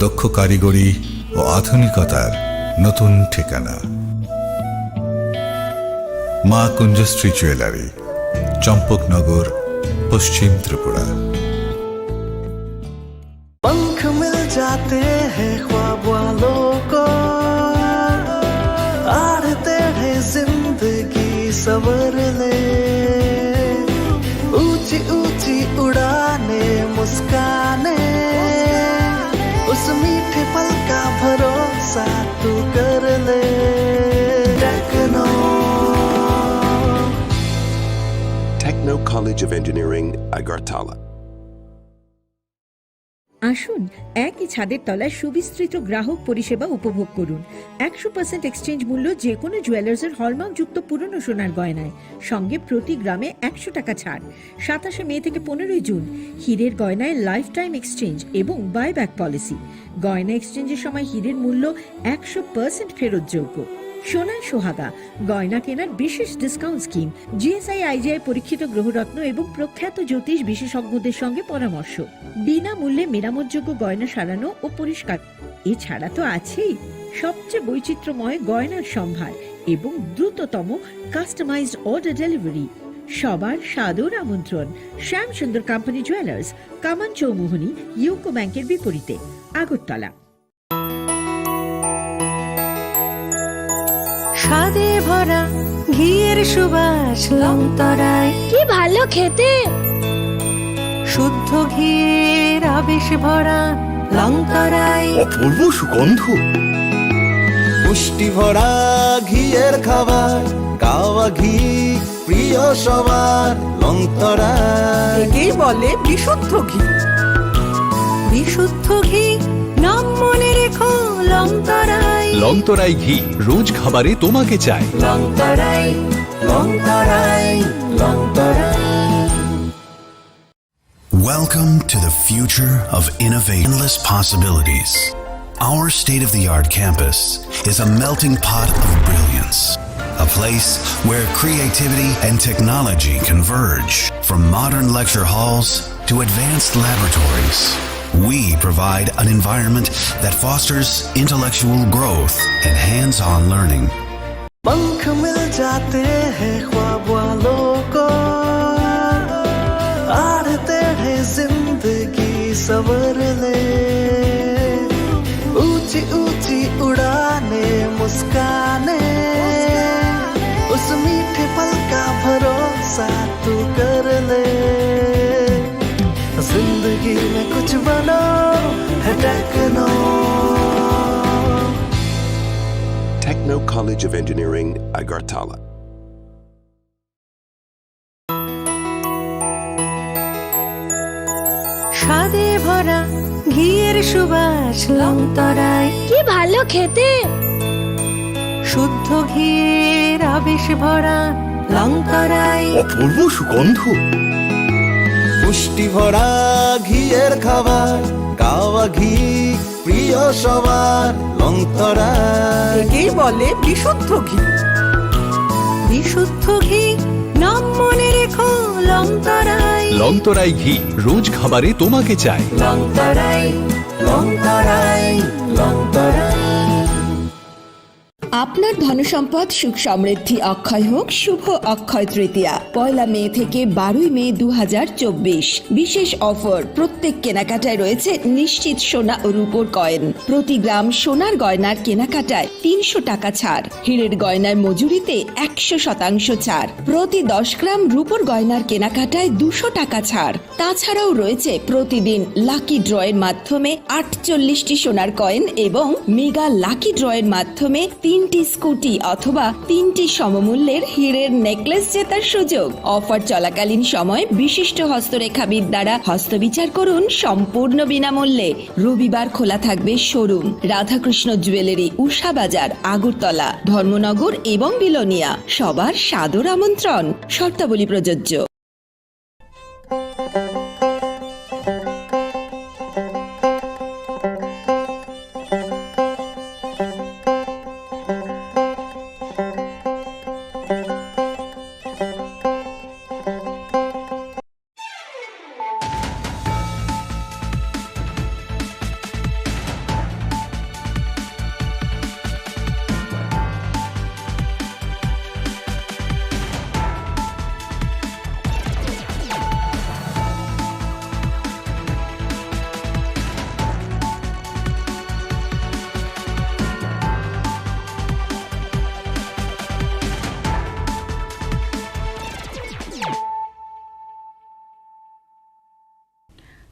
দক্ষ কারিগরি ও আধুনিকতার নতুন ঠিকানা। মা কুঞ্জশ্রী জুয়েলারি, চম্পকনগর, পশ্চিম ত্রিপুরা। पंख मिल जाते हैं ख्वाब वालों को, आड़ते हैं जिंदगी सवर ले, ऊंची ऊंची उड़ाने मुस्काने, उस मीठे पल का भरोसा तू कर ले। Techno College of Engineering, Agartala. আসুন একই ছাদের তলায় সুবিস্তৃত গ্রাহক পরিষেবা উপভোগ করুন। 100% এক্সচেঞ্জ মূল্য যে কোনো জুয়েলার্সের হলমার্কযুক্ত পুরনো সোনার গয়নায়, সঙ্গে প্রতি গ্রামে 100 টাকা ছাড়। 27 মে থেকে 15 জুন হীরের গয়নায় লাইফ টাইম এক্সচেঞ্জ এবং বাইব্যাক পলিসি। গয়না এক্সচেঞ্জের সময় হীরের মূল্য 100% ফেরতযোগ্য। সোনার সোহাগা গয়না কেনার বিশেষ ডিসকাউন্ট স্কিম, জিএসআই আইজিআই পরীক্ষিত গ্রহরত্ন এবং প্রখ্যাত জ্যোতিষ বিশেষজ্ঞদের সঙ্গে পরামর্শ, বিনামূল্যে মেরামতযোগ্য গয়না সারানো ও পরিষ্কার। এছাড়া তো আছেই সবচেয়ে বৈচিত্র্যময় গয়নার সম্ভার এবং দ্রুততম কাস্টমাইজড অর্ডার ডেলিভারি। সবার সাদর আমন্ত্রণ শ্যামসুন্দর কোম্পানি জুয়েলার্স, কামান চৌমুহনী, ইউকো ব্যাংকের বিপরীতে, আগরতলা। স্বাদে ভরা ঘিয়ের সুবাস লংতরায়, কি ভালো খেতে। শুদ্ধ ঘিয়ের আবেশ ভরা লংতরায়, অপূর্ব সুগন্ধ, পুষ্টি ভরা ঘিয়ের খাবার, গাওয়া ঘি প্রিয় সবার, লংতরা একেই বলে বিশুদ্ধ ঘি। বিশুদ্ধ ঘি নাম মনে রেখো লংতরায়। লংতরাই ঘি রোজ খাবারে তোমাকে চাই। Longtharai, Longtharai, Longtharai. Welcome to the future of innovation, endless possibilities. Our state-of-the-art campus is a melting pot of brilliance, a place where creativity and technology converge. From modern lecture halls to advanced laboratories, we provide an environment that fosters intellectual growth and hands-on learning. पंख मिल जाते हैं ख्वाब वालों को, आड़ते हैं जिंदगी सवर ले, ऊंची ऊंची उड़ाने मुस्काने, उस मीठे पल का भरोसा तू कर ले। जिंदगी में कुछ बनो है techno. Techno College of Engineering, Agartala. স্বাদে ভরা ঘিয়ের সুবাস লংতরায়, কি ভালো খেতে। শুদ্ধ ঘিয়ের আবেশ ভরা লংতরায়, অপূর্ব সুগন্ধ, পুষ্টি ভরা ঘিয়ের খাবার, গাওয়া ঘি প্রিয় সবার, লংতরা একেই বলে বিশুদ্ধ ঘি। বিশুদ্ধ ঘি নাম মনে রেখো লংতরায়। লংতরাই ঘি রোজ খাবারে তোমাকে চাই। লংতরায়, লংতরায়, লংতরায়। আপনার ধনসম্পদ সুখ সমৃদ্ধি অক্ষয় হোক। শুভ অক্ষয় তৃতীয়া 1 মে থেকে 12 মে 2024। বিশেষ অফার, প্রত্যেক কেনাকাটায় রয়েছে নিশ্চিত সোনা ও রূপোর কয়েন। প্রতি গ্রাম সোনার গয়নার কেনাকাটায় 300 টাকা ছাড়। হীরের গয়নার মজুরিতে 100% ছাড়। প্রতি 10 গ্রাম রূপোর গয়নার কেনাকাটায় 200 টাকা ছাড়। তাছাড়াও রয়েছে প্রতিদিন লাকি ড্রয়ের মাধ্যমে 48টি সোনার কয়েন এবং মেগা লাকি ড্রয়ের মাধ্যমে 3টি স্কুটি অথবা 3টি সমমূল্যের হীরের নেকলেস জেতার সুযোগ। অফার চলাকালীন সময় বিশিষ্ট হস্তরেখাবিদ দ্বারা হস্তবিচার করুন সম্পূর্ণ বিনামূল্যে। রবিবার খোলা থাকবে শোরুম। রাধাকৃষ্ণ জুয়েলারি, উষা বাজার, আগরতলা, ধর্মনগর এবং বিলোনিয়া। সবার সাদর আমন্ত্রণ। শর্তাবলী প্রযোজ্য।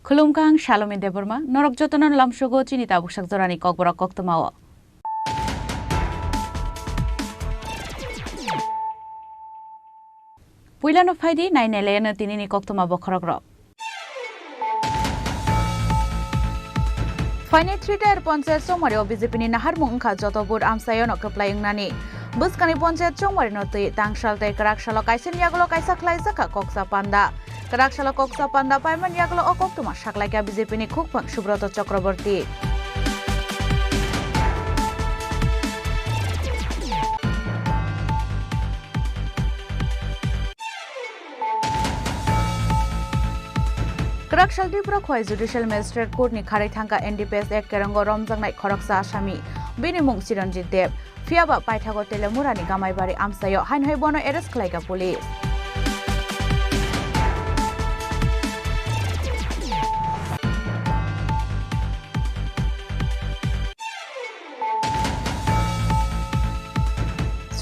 Khulumkang Shalome Deborma, Norok Jotonon Lamshogo, Chinita Bushak Zorani Kokbora Koktomawa. Puilan of Heidi, 9 Elena Tinini Koktoma Bokorogro. Fine Twitter Ponce Somario Bizipini Naharmunka Jotobur Amsayon Okaplaying Nani. Buskani Ponce Chomarinoti, Tangshalte, Karakshala Kaisin Yaglo Kaisa Klaisaka Koksa Panda. Karakshala Koksa Panda Paiman Yaglo Okoktuma Shaklaka Bizipini Kukpang Shubroto Chakraborti. Karakshal Dipro Khoi Judicial Magistrate Court ni Khari Thangka NDPS ek Kerango Romjangnai Khoroksa Asami Binimung Chiranjit Dev Fiaba Paithago Telemurani Gamaibari Amsayo Hainhoi Bono arrest khlaika police.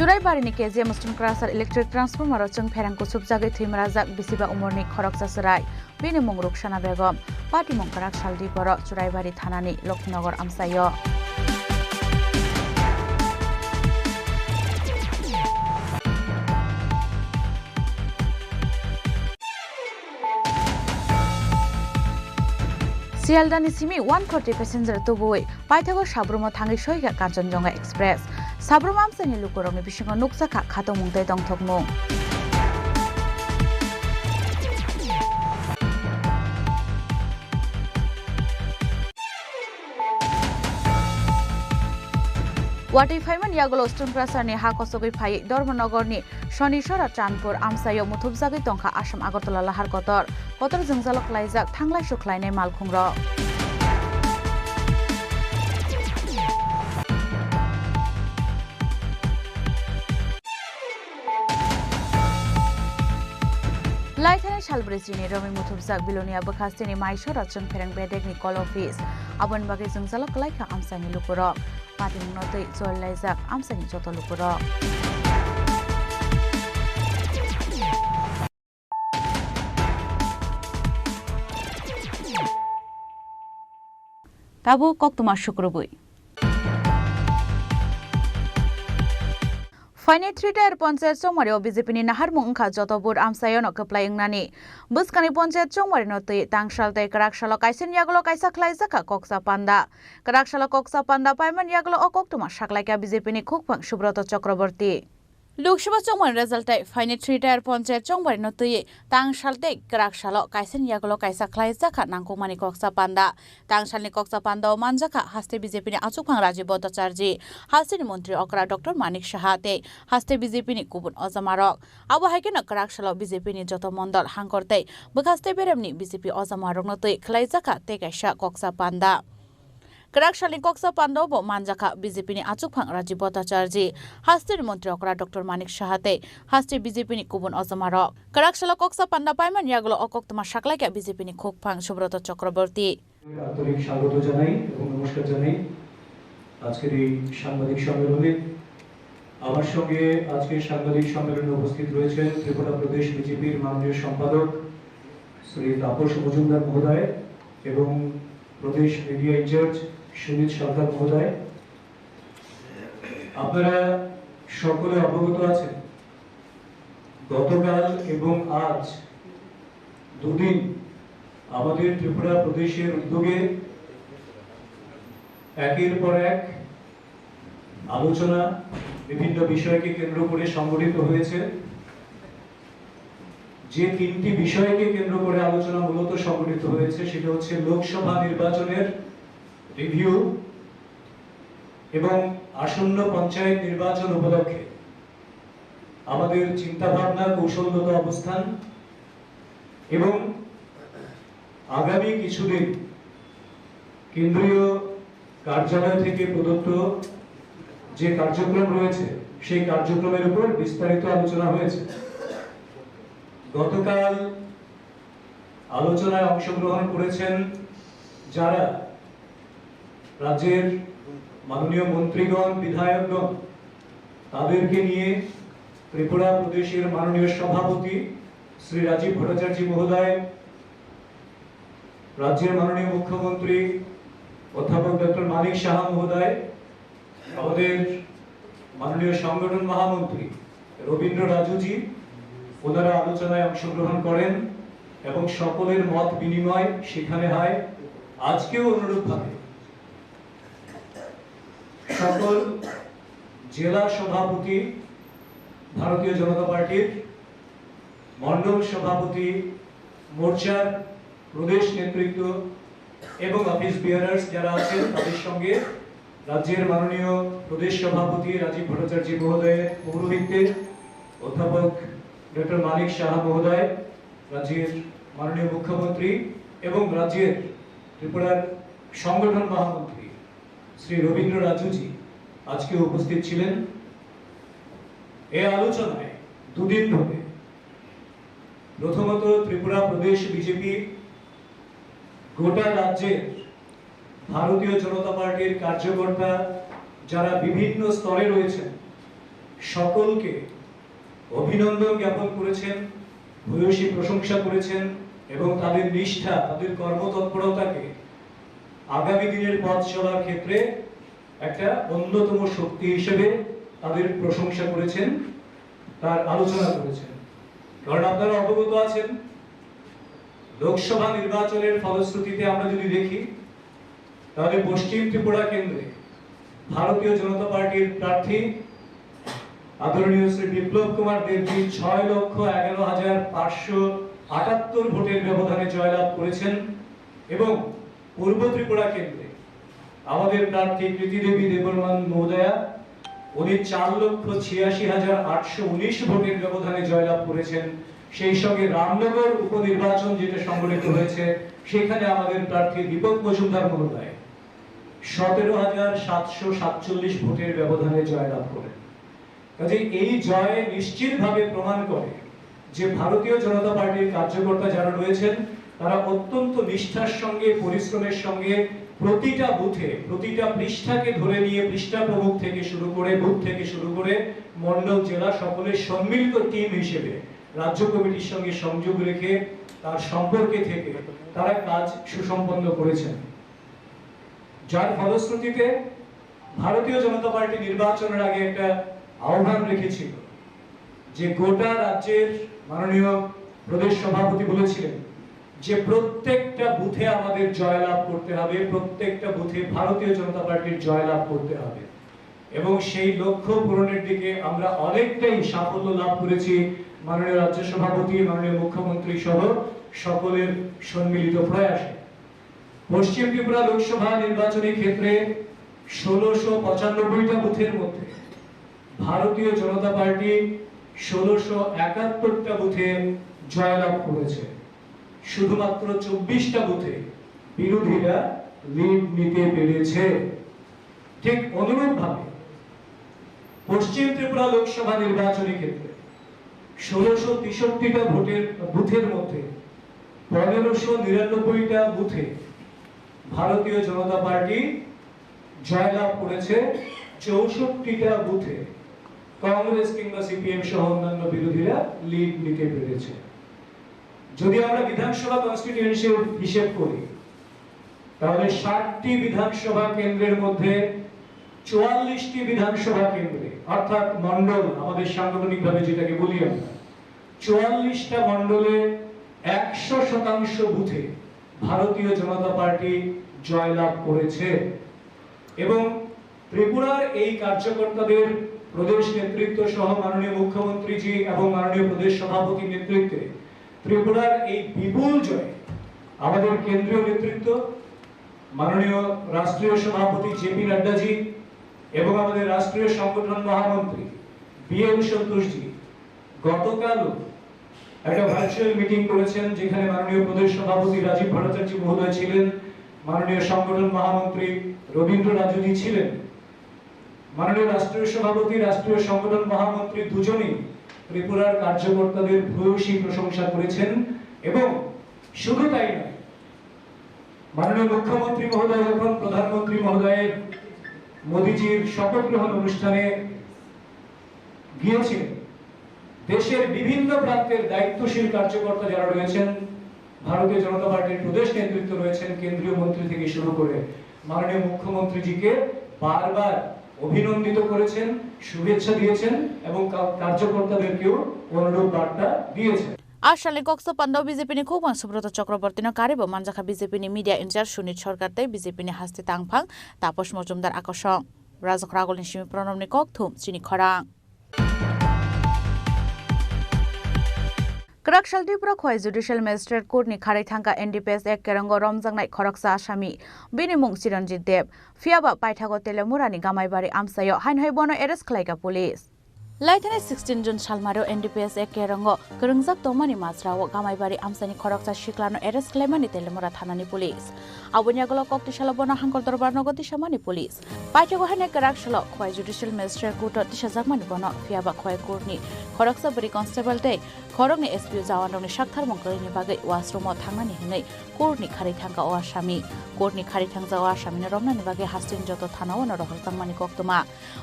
Suraibari ni KJ Muslim Crusher Electric Transformer Chung Pherangko subjagi Thimrajak Bisiba Umorni Khoroksa Surai Binimung Rukhsana Begum Pati Mung Karakshal Diporo Suraibari Thanani Loknagar Amsayo. Sialdani Simi 140 passenger tubui Paithago Sabrumo Thangi Soiga Kanchenjunga Express Sabrum Amsani Lukorongni Bisingo Nuksaka Khato Mungtai Dongthokmung. Wati Faiman Yagolo Stone Crusher ni Hakosogoi Phai Dharmanagar ni Shonishora Chandpur Amsayo Muthubjagi Tongkha Assam Agartala Lahar Kotor Kotor Jungjalok Laijak Thanglai Suklainai Malkhungro. Laithani Shalbrizini Romi Muthubjak Bilonia Bakhastini Maishora Chung Pherang Bedek ni Call Office Abon Bagi Jungjalok Laika Amsani Lukurok Pati Mungnotoi Joel Laijak Amsani Joto Lukurok. Tabu Koktuma Shukrubui. Fine Twitter Ponce Somario Bizipini Naharmunka Jotobur Amsayon Okaplaying Nani. Buskani Ponce Chomarinoti, Tangshalte, Karakshala Kaisin Yaglo Kaisa Klaisaka Koksa Panda. Karakshala Koksa Panda Paiman Yaglo Okoktuma Shaklaka Bizipini Kukpang Shubroto Chakraborti. Lokshaba Chongmar result Fine Twitter Ponce Chongmarinoti, Tangshalte, Karakshala Kaisin Yaglo Kaisa Klaisaka Nangkumani Koksa Panda. Tangshali Koksa Panda Manjaka Haste Bizipini Achukang Rajiboto Charji. Haste Montri Okra Dr. Manik Shahate. Haste Bizipini Kubun Ozamarok. Abu Hakina Karakshala Bizipini Joto Mondal Hankorte. Bakaste Beremni Bizipi Ozamarok Notoi Klaisaka Tekasha Koksa Panda. Karakshali Koksa Pandobo Manjaka Bizipini Achukpang Rajibota Charji Haste Montri Okra Dr. Manik Shahate Haste Bizipini Kubun Ozamarok Karakshala Koksa Panda Paiman Yaglo Okoktuma Shaklaka Bizipini Kukpang Shubroto Chakraborti আন্তরিক স্বাগত জানাই এবং নমস্কার জানাই আজকের এই সাংবাদিক সম্মেলনে আমার সঙ্গে আজকের সাংবাদিক সম্মেলনে উপস্থিত রয়েছেন ত্রিপুরা প্রদেশ বিজেপির মাননীয় সম্পাদক শ্রী তাপস মজুমদার মহোদয় এবং প্রদেশ মিডিয়া ইনচার্জ সুজিত সরকার মহোদয় আপনারা সকলে অবগত আছেন গতকাল এবং আজ দুদিন আমাদের ত্রিপুরা প্রদেশের উদ্যোগে একের পর এক আলোচনা বিভিন্ন বিষয়কে কেন্দ্র করে সংগঠিত হয়েছে যে তিনটি বিষয়কে কেন্দ্র করে আলোচনা মূলত সংগঠিত হয়েছে সেটা হচ্ছে লোকসভা নির্বাচনের রিভিউ এবং আসন্ন পঞ্চায়েত নির্বাচন উপলক্ষে আমাদের চিন্তাভাবনা কৌশলগত অবস্থান এবং আগামী কিছুদিন কেন্দ্রীয় কার্যালয় থেকে প্রদত্ত যে কার্যক্রম রয়েছে সেই কার্যক্রমের উপর বিস্তারিত আলোচনা হয়েছে গতকাল আলোচনায় অংশগ্রহণ করেছেন যারা রাজ্যের মাননীয় মন্ত্রীগণ বিধায়কগণ তাদেরকে নিয়ে ত্রিপুরা প্রদেশের মাননীয় সভাপতি শ্রী রাজীব ভট্টাচার্য মহোদয় রাজ্যের মাননীয় মুখ্যমন্ত্রী অধ্যাপক ডক্টর মানিক সাহা মহোদয়, আমাদের মাননীয় সংগঠন মহামন্ত্রী রবীন্দ্র রাজুজি, ওনারা আলোচনায় অংশগ্রহণ করেন এবং সকলের মত বিনিময় সেখানে হয়। আজকেও অনুরূপভাবে সকল জেলা সভাপতি, ভারতীয় জনতা পার্টির মন্ডল সভাপতি, মোর্চার প্রদেশ নেতৃত্ব এবং অফিস বিয়ারার্স যারা আছেন তাদের সঙ্গে রাজ্যের মাননীয় প্রদেশ সভাপতি রাজীব ভট্টাচার্য মহোদয়ের পৌরোহিত্যে অধ্যাপক ডক্টর মানিক সাহা মহোদয়, রাজ্যের মাননীয় মুখ্যমন্ত্রী এবং রাজ্যের ত্রিপুরার সংগঠন মহামন্ত্রী শ্রী রবীন্দ্র রাজুজি আজকে উপস্থিত ছিলেন। এই আলোচনায় দুদিন ধরে প্রথমত ত্রিপুরা প্রদেশ বিজেপি গোটা রাজ্যের ভারতীয় জনতা পার্টির কার্যকর্তা যারা বিভিন্ন স্তরে রয়েছেন সকলকে অভিনন্দন জ্ঞাপন করেছেন, ভূয়সী প্রশংসা করেছেন এবং তাদের নিষ্ঠা, তাদের কর্মতৎপরতাকে আগামী দিনের পথ চলার ক্ষেত্রে একটা অন্যতম শক্তি হিসেবে তাদের প্রশংসা করেছেন, তার আলোচনা করেছেন। কারণ আপনারা অবগত আছেন, লোকসভা নির্বাচনের ফলশ্রুতিতে আমরা যদি দেখি তাহলে পশ্চিম ত্রিপুরা কেন্দ্রে ভারতীয় জনতা পার্টির প্রার্থী আদরণীয় শ্রী বিপ্লব কুমার দেবজি 6,11,578 ভোটের ব্যবধানে জয়লাভ করেছেন এবং পূর্ব ত্রিপুরা কেন্দ্রে আমাদের প্রার্থী কৃতি দেবী দেববর্মন মহোদয়া উনি 4,86,819 ভোটের ব্যবধানে জয়লাভ করেছেন। সেই সঙ্গে রামনগর উপনির্বাচন যেটা সংগঠিত হয়েছে সেখানে আমাদের প্রার্থী দীপক মজুমদার মহোদয় 17,747 ভোটের ব্যবধানে জয়লাভ করেন। কাজে এই জয় নিশ্চিতভাবে প্রমাণ করে যে ভারতীয় জনতা পার্টির কার্যকর্তা যারা রয়েছেন তারা অত্যন্ত নিষ্ঠার সঙ্গে, পরিশ্রমের সঙ্গে প্রতিটা বুথে, প্রতিটা পৃষ্ঠাকে ধরে নিয়ে পৃষ্ঠা প্রমুখ থেকে শুরু করে, বুথ থেকে শুরু করে মন্ডল, জেলা সকলের সম্মিলিত টিম হিসেবে রাজ্য কমিটির সঙ্গে সংযোগ রেখে তার সম্পর্কে থেকে তারা কাজ সুসম্পন্ন করেছেন। যার ফলশ্রুতিতে ভারতীয় জনতা পার্টি নির্বাচনের আগে একটা আহ্বান রেখেছিল যে গোটা রাজ্যের মাননীয় প্রদেশ সভাপতি বলেছিলেন যে প্রত্যেকটা বুথে আমাদের জয়লাভ করতে হবে, প্রত্যেকটা বুথে ভারতীয় জনতা পার্টির জয়লাভ করতে হবে এবং সেই লক্ষ্য পূরণের দিকে আমরা অনেকটাই সাফল্য লাভ করেছি। মাননীয় রাজ্য সভাপতি, মাননীয় মুখ্যমন্ত্রী সহ সকলের সম্মিলিত প্রয়াসে পশ্চিম ত্রিপুরা লোকসভা নির্বাচনী ক্ষেত্রে 1695টা বুথের মধ্যে ভারতীয় জনতা পার্টি 1671টা বুথে জয়লাভ করেছে। শুধুমাত্র 24টা বুথে বিরোধীরা লিড নিতে পেরেছে। ঠিক অনুরূপভাবে পশ্চিম ত্রিপুরা লোকসভা নির্বাচনী ক্ষেত্রে 1663টা ভোটের বুথের মধ্যে 1599টা বুথে ভারতীয় জনতা পার্টি জয়লাভ করেছে। 64টা বুথে কংগ্রেস কিংবা সিপিএম সহ অন্যান্য বিরোধীরা লিড নিতে পেরেছে। যদি আমরা বিধানসভা কনস্টিটিউয়েন্সির হিসেব করি তাহলে 60টি বিধানসভা কেন্দ্রের মধ্যে 44টি বিধানসভা কেন্দ্রে অর্থাৎ মন্ডল, আমাদের সাংগঠনিকভাবে যেটাকে বলি আমরা, 44টা মন্ডলে 100% বুথে ভারতীয় জনতা পার্টি জয়লাভ করেছে এবং ত্রিপুরার এই কার্যকর্তাদের প্রদেশ নেতৃত্ব সহ মাননীয় মুখ্যমন্ত্রীজি এবং মাননীয় প্রদেশ সভাপতির নেতৃত্বে ত্রিপুরার এই বিপুল জয় আমাদের কেন্দ্রীয় নেতৃত্ব, মাননীয় রাষ্ট্রীয় সভাপতি জেপি নাড্ডাজি এবং আমাদের রাষ্ট্রীয় সংগঠন মহামন্ত্রী বিএল সন্তোষজি গতকালও একটা ভার্চুয়াল মিটিং করেছেন যেখানে মাননীয় প্রদেশ সভাপতি রাজীব ভট্টাচার্য মহোদয় ছিলেন, মাননীয় সংগঠন মহামন্ত্রী রবীন্দ্র রাজুজি ছিলেন। মাননীয় রাষ্ট্রীয় সভাপতি, রাষ্ট্রীয় সংগঠন মহামন্ত্রী দুজনেই ত্রিপুরার কার্যকর্তাদের ভূয়সী প্রশংসা করেছেন এবং শুধু তাই নয়, মাননীয় মুখ্যমন্ত্রী মহোদয় যখন প্রধানমন্ত্রী মহোদয়ের মোদীজির শপথ গ্রহণ অনুষ্ঠানে গিয়েছিলেন, দেশের বিভিন্ন প্রান্তের দায়িত্বশীল কার্যকর্তা যারা রয়েছেন ভারতীয় জনতা পার্টির প্রদেশ নেতৃত্ব রয়েছেন, কেন্দ্রীয় মন্ত্রী থেকে শুরু করে মাননীয় মুখ্যমন্ত্রীজিকে বারবার অভিনন্দিত করেছেন, শুভেচ্ছা দিয়েছেন এবং কার্যকর্তাদেরকেও অনুরূপ বার্তা দিয়েছেন। আসালে কক্সা পান্ডা বিজেপিনি খুববাং Subrata চক্রবর্তীন Karib মানজাখা বিজেপিনি media in charge Sunit সরকার তাই বিজেপিনি হাস্তি তাংফাং তাপস মজুমদার আকর্ষণ রাজক রাগলনি সিমি প্রণবনি ককথুম চিনি খরাং Karakshal Tripura Khoi Judicial Magistrate Court ni kharai thangka NDPS ek kerango romjangnai khoroksa asami bini mung Chiranjit Dev fiaba paithago telemurani gamaibari amsayo hainhai bono arrest khlaika police Laithane 16 June Salmaro NDPS ek kerango kerungjak tomani masrao gamaibari amsani khoroksa shiklano arrest khlaimani telemura thanani police abonyagolo kokti salabona hangkor darbar nogoti samani police paithago hane Karakshal Khoi Judicial Magistrate Court tishajakmani bono fiaba Khoi Court ni khoroksa bari constable dei Khorokni SPU Jawanoni Shakthar Mongkari bagai washroom thangani hinai courtni khari thangka o asami courtni khari thangja o asami ni romnani bagai hastin joto thanao no rohol tangmani koktoma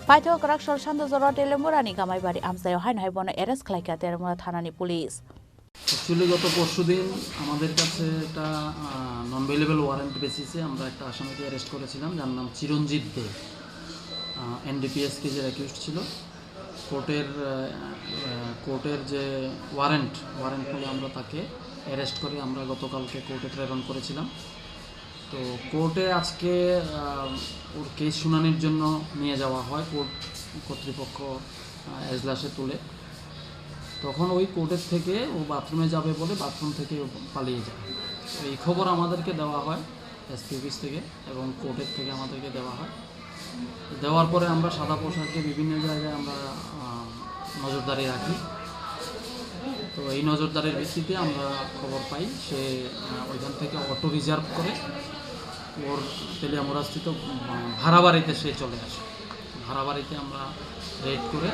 paitho Karakshal Sando Zoro telemurani gamaibari amsayo hainhai bono arrest khlaika telemura thanani police actually গত পরশুদিন আমাদের কাছে একটা নন available warrant বেসিসে আমরা একটা আসামিকে arrest করেছিলাম যার নাম চিরঞ্জিত দে এনডিপিএস কেসের অ্যাকিউজড ছিল কোর্টের যে ওয়ারেন্ট বলে আমরা তাকে অ্যারেস্ট করে আমরা গতকালকে কোর্টে প্রেরণ করেছিলাম তো কোর্টে আজকে ওর কেস শুনানির জন্য নিয়ে যাওয়া হয় কোর্ট কর্তৃপক্ষ এজলাসে তুলে তখন ওই কোর্টের থেকে ও বাথরুমে যাবে বলে বাথরুম থেকে পালিয়ে যায় এই খবর আমাদেরকে দেওয়া হয় এসপি অফিস থেকে এবং কোর্টের থেকে আমাদেরকে দেওয়া হয় দেওয়ার পরে আমরা সাদা পোশাকে বিভিন্ন জায়গায় আমরা নজরদারি রাখি তো এই নজরদারির ভিত্তিতে আমরা খবর পাই সে ওইখান থেকে অটো রিজার্ভ করে ওর তেলিয়ামুড়াস্থিত ভাড়া বাড়িতে সে চলে আসে ভাড়া বাড়িতে আমরা রেড করে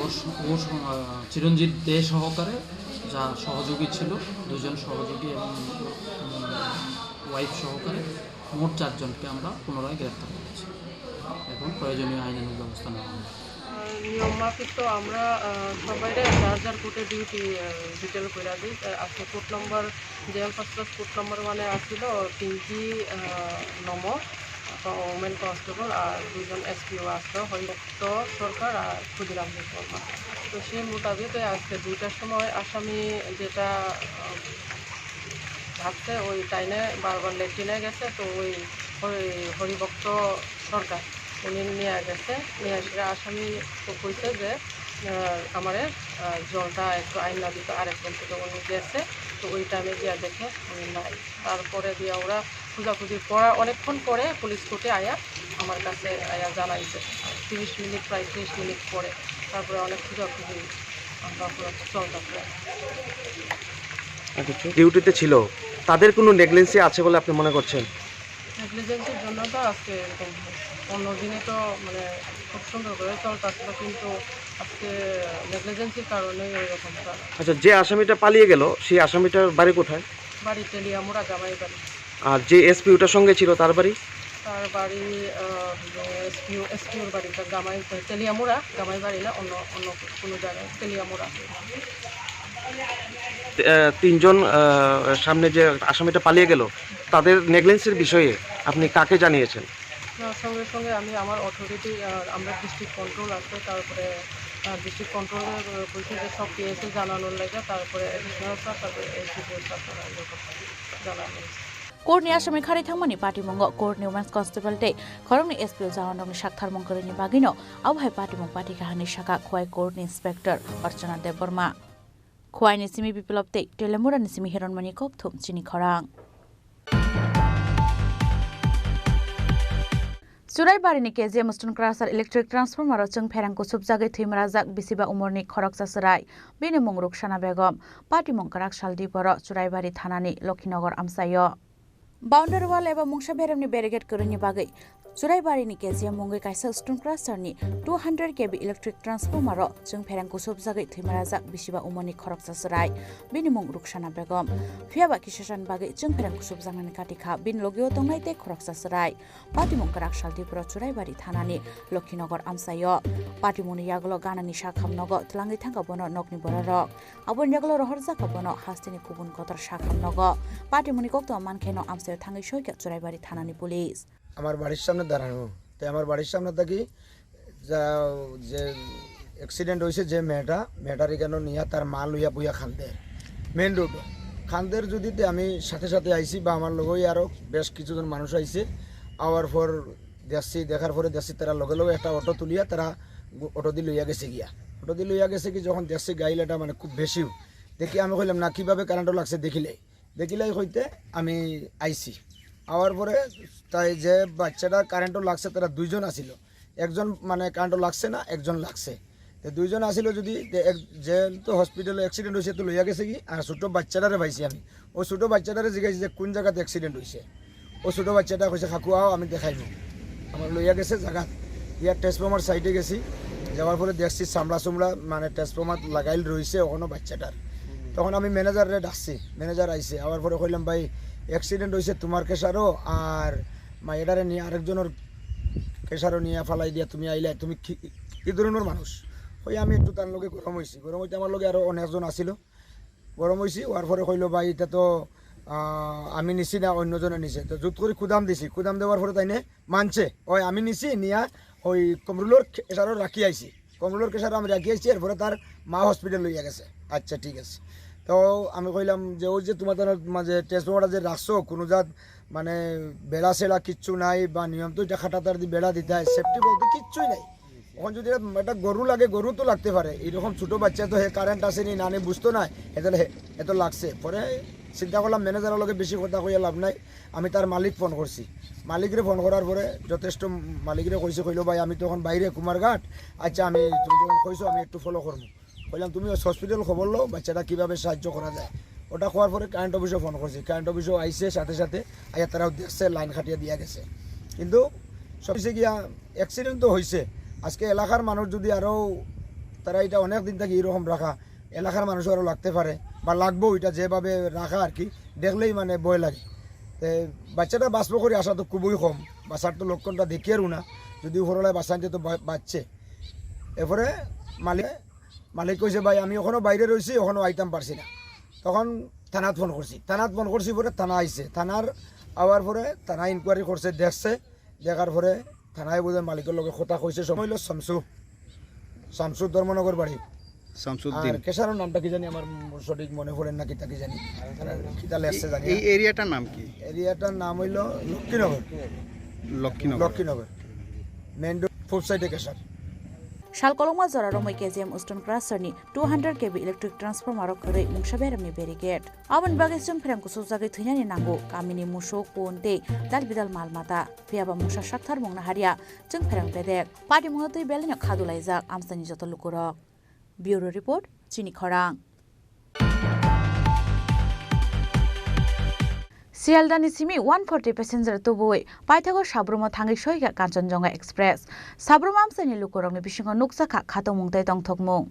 ওর চিরঞ্জিত দে সহকারে যা সহযোগী ছিল দুজন সহযোগী এবং ওয়াইফ সহকারে মোট 4 জনকে আমরা পুনরায় গ্রেফতার করেছি এখন প্রয়োজনীয় আইনানুগ ব্যবস্থা নেওয়া হবে নিয়ম মাফিক তো আমরা সবাই যার কোর্টে ডিউটি ডিটেল করে দিই আজকে court number JL first class court number 1-এ আসছিল 3টি নম ওমেন কনস্টেবল আর 2 জন এসপিও আসলো হরিভক্ত সরকার আর ক্ষুদিরাম শর্মা তো সেই মোতাবেক আজকে 2টার সময় আসামি যেটা ভাবছে ওই টাইমে বারবার লেট্রিনে গেছে তো ওই হরিভক্ত সরকার উনি নিয়ে গেছে নিয়ে আসলে আসামি কইছে যে আমার জলটা একটু আইনা দিত আরেকজন থেকে উনি গেছে তো ওই টাইমে গিয়া দেখে উনি নাই তারপরে দিয়া ওরা খোঁজাখুঁজি করা অনেকক্ষণ পরে পুলিশ কোর্টে আয়া আমার কাছে আয়া জানাইছে 30 মিনিট প্রায় 30 মিনিট পরে তারপরে অনেক খোঁজাখুঁজি আমরা চলতেছে ডিউটিতে ছিল তাদের কোনো নেগলিজেন্সি আছে বলে আপনি মনে করছেন নেগলিজেন্সের জন্য তো আজকে এরকম অন্য দিনে তো মানে খুব সুন্দর করে চলতেছিল কিন্তু আজকে নেগলিজেন্সির কারণে এরকম। আচ্ছা যে আসামিটা পালিয়ে গেল সেই আসামিটার বাড়ি কোথায় বাড়ি তেলিয়ামুড়া গামাই বাড়ি আর যে এসপিউটার সঙ্গে ছিল তার বাড়ি এসপিউর বাড়িটা গামাই তেলিয়ামুড়া গামাই বাড়ি না অন্য কোনো জায়গায় তেলিয়ামুড়া 3 জন সামনে যে আসামিটা পালিয়ে গেল তাদের নেগলিজেন্সের বিষয়ে আপনি কাকে জানিয়েছেন সঙ্গে সঙ্গে আমি আমার অথরিটি আমরা ডিস্ট্রিক্ট কন্ট্রোল আছে তারপরে ডিস্ট্রিক্ট কন্ট্রোলের পরিষদে সব পিএসএ জানানোর লাগে তারপরে এডিশনাল স্যার তারপরে এসডিপিও স্যার জানানো কোর্টনি আসামি খারি থাংমানি পাটিমঙ্গ কোর্টনি ওমেন্স কনস্টেবল ডे খরংनि एसपीओ जावाननि शाक्थार मंगरिनि बागिनो आवहाय पाटिमंग पाटी काहानि शाखा खोय कोर्टनि इंस्पेक्टर अर्चना देबबर्मा खोयनि सिमी बिप्लव ते टेलेमुरानि सिमी हिरणमणि कपथुम चिनि खरां Suraibarini KZM Stone Crusher Electric Transformer chung pherangko subjagai thimrajak bisiba umorni khoroksa sarai bini mungruk Sana Begum Patimong Karakshal Diporo Suraibari Thanani Lokhinagar amsayo बाउन्डार वाल एबा मुंसा बेरामनि बेरिगेड करैनि बागै चुराइबारिनि केजिएम मुंगै काइसा stone क्रास्टारनि 200 KB electric ट्रान्सफर्मार जों फेरेंखौ सबजागै थैमाराजाक बिसिबा उमनि खरकसा सराय बिनि मुं रुखसाना बेगम फियाबा किशासान बागै जों फेरेंखौ सबजांनानि काटिखा बिन लगियो दंनाय ते खरकसा सराय पार्टी मुं कराक सालदिपुरा चुराइबारि थानानि लक्ष्मीनगर आमसायो पार्टी मुनि यागलो गानानि शाखामनग तलांगै थांगा बनो नकनि बररक आबन यागलो रहर जाका बनो हास्तिनि कुबुन कतर शाखामनग पार्टी मुनि कक्त मानखेनो आमसायो थांगै सयका चुराइबारि थानानि पुलिस আমার বাড়ির সামনে দাঁড়ানো তাই আমার বাড়ির সামনে থাকি যে অ্যাক্সিডেন্ট হয়েছে যে মেয়েটার এখানে নিয়ে তার মা লইয়া বইয়া খান্দে মেন রোড খান্দের যদি আমি সাথে সাথে আইসি বা আমার লগেই আরও বেশ কিছুজন মানুষ আইসে আওয়ার পর দেখার পরে দেখছি তারা লগে লগে একটা অটো তুলিয়া তারা অটো দিয়ে লইয়া গেছে গিয়া অটো দিয়ে লইয়া গেছে কি যখন দেখছি গাইলাটা মানে খুব বেশিও দেখি আমি কইলাম না কীভাবে কারেন্টও লাগছে দেখিলেই হইতে আমি আইসি আওয়ার পরে তাই যে বাচ্চাটা কারেন্টও লাগছে তারা দুইজন আসিল একজন মানে কারেন্টও লাগছে না একজন লাগছে তো দুইজন আসিল যদি যে তো হসপিটালে অ্যাক্সিডেন্ট হয়েছে তো লইয়া গেছে কি আর ছোটো বাচ্চাটারে পাইছি আমি ওই ছোটো বাচ্চাটারে জিজ্ঞাসি যে কোন জায়গাতে অ্যাক্সিডেন্ট হয়েছে ও ছোটো বাচ্চাটা কইছে কাকু আও আমি দেখাইব আমার লইয়া গেছে জায়গা ইয়ার ট্রান্সফর্মার সাইডে গেছি যাওয়ার পরে দেখছি চামড়া মানে ট্রান্সফর্মার লাগাইল রয়েছে ওখানে বাচ্চাটার তখন আমি ম্যানেজারে ডাকছি ম্যানেজার আইসে আওয়ার পরে কইলাম ভাই অ্যাক্সিডেন্ট হয়েছে তোমার কেশারও আর মায়েরারে নিয়ে আরেকজনের কেশারও নিয়ে ফালাই দিয়া তুমি আইলে তুমি কি ধরনের মানুষ ওই আমি একটু তার লগে গরম হইতে আমার লগে আরও অনেকজন আসিল গরম হয়েছি ওর পরে কইল ভাই এটা তো আমি নিছি না অন্যজনে নিছে তো জুত করে কুদাম দিছি কুদাম দেওয়ার পরে তাইনে মানছে ওই আমি নিছি নিয়া ওই কমরুলোর কেশারও রাখি আইছি কমরুলোর কেশারও আমি রাখি আইছি এরপরে তার মা হসপিটাল লইয়া গেছে আচ্ছা ঠিক আছে তো আমি কইলাম যে ওই যে তোমাদের মাঝে ট্রান্সফর্মারটা যে রাখছো কোনো জাত মানে বেড়া সেড়া কিচ্ছু নাই বা নিয়ম তো এটা খাটাতার দিয়ে বেড়া দিতে হয় সেফটি বলতে কিচ্ছুই নাই এখন যদি একটা গরু লাগে গরু তো লাগতে পারে এইরকম ছোটো বাচ্চা তো হে কারেন্ট আসেনি নানি বুঝতো না এত লাগছে পরে চিন্তা করলাম ম্যানেজারের লগে বেশি কথা কইয়া লাভ নাই আমি তার মালিক ফোন করছি মালিকরে ফোন করার পরে যথেষ্ট মালিকরে কইলো ভাই আমি তখন বাইরে কুমারঘাট আচ্ছা আমি তুমি যখন কইছো আমি একটু ফলো করবো বললাম তুমি হসপিটাল খবর লো বাচ্চাটা কীভাবে সাহায্য করা যায় ওটা খাওয়ার পরে কারেন্ট অফিসে ফোন করছি কারেন্ট অফিসেও আইসে সাথে আইয়া তারাও দেখছে লাইন খাটিয়ে দিয়া গেছে কিন্তু সবচেয়ে গিয়া অ্যাক্সিডেন্ট তো হয়েছে আজকে এলাকার মানুষ যদি আরও তারা এটা অনেক দিন থেকে এরকম রাখা এলাকার মানুষ আরও লাগতে পারে বা লাগবো এটা যেভাবে রাখা আর কি দেখলেই মানে ভয় লাগে তো বাচ্চাটা বাঁচবো করে আসা তো খুবই কম বাচ্চার তো লক্ষণটা দেখিয়েও না যদি উপরলায় বাচ্চা আনতে তো বাচ্চে এরপরে মালিক কইছে ভাই আমি ওখানেও বাইরে রয়েছি ওখানেও আইতাম পারছি না তখন থানাত ফোন করছি পরে থানা আইছে থানার আওয়ার পরে থানা ইনকোয়ারি করছে দেখার পরে থানায় বোধ মালিকের লগে কথা কইছে সময় হইল শামসু ধর্মনগর বাড়ি আর কেশারের নামটা কি জানি আমার সঠিক মনে পড়েন না কিতা কি জানি কিতা লেখছে জানি এই এরিয়াটার নাম কি এরিয়াটার নাম হইল লক্ষ্মীনগর মেন রোড ফুড সাইডে কেশার शालकलंगमा जरारमै केजिएम उस्टन क्रासरनि 200 केबि इलेक्ट्रिक ट्रान्सफर्मार खरै मुंसा बेरामनि बेरिगेड आबन बागै जों फेरेंखौ सबजागै थैनानि नांगौ गामिनि मुसौ कोन्टे दाल बिदाल मालमाता फियाबा मुंसा साक्थार मंना हारिया जों फेरें बेदेक पार्टी महतै बेलनि खादुलाइजाक आमसानि जत लुकुरक ब्यूरो रिपोर्ट चिनि खरां सियालदानि सिमी 140 पेसेन्जार तुबुय पाइथागो साब्रुमा थांगै सयगा काञ्चनजंगा एक्सप्रेस साब्रुमा आमसानि लुकुरंनि बिसिङाव नुकसाखा खातो मुंथाय दंथकमुं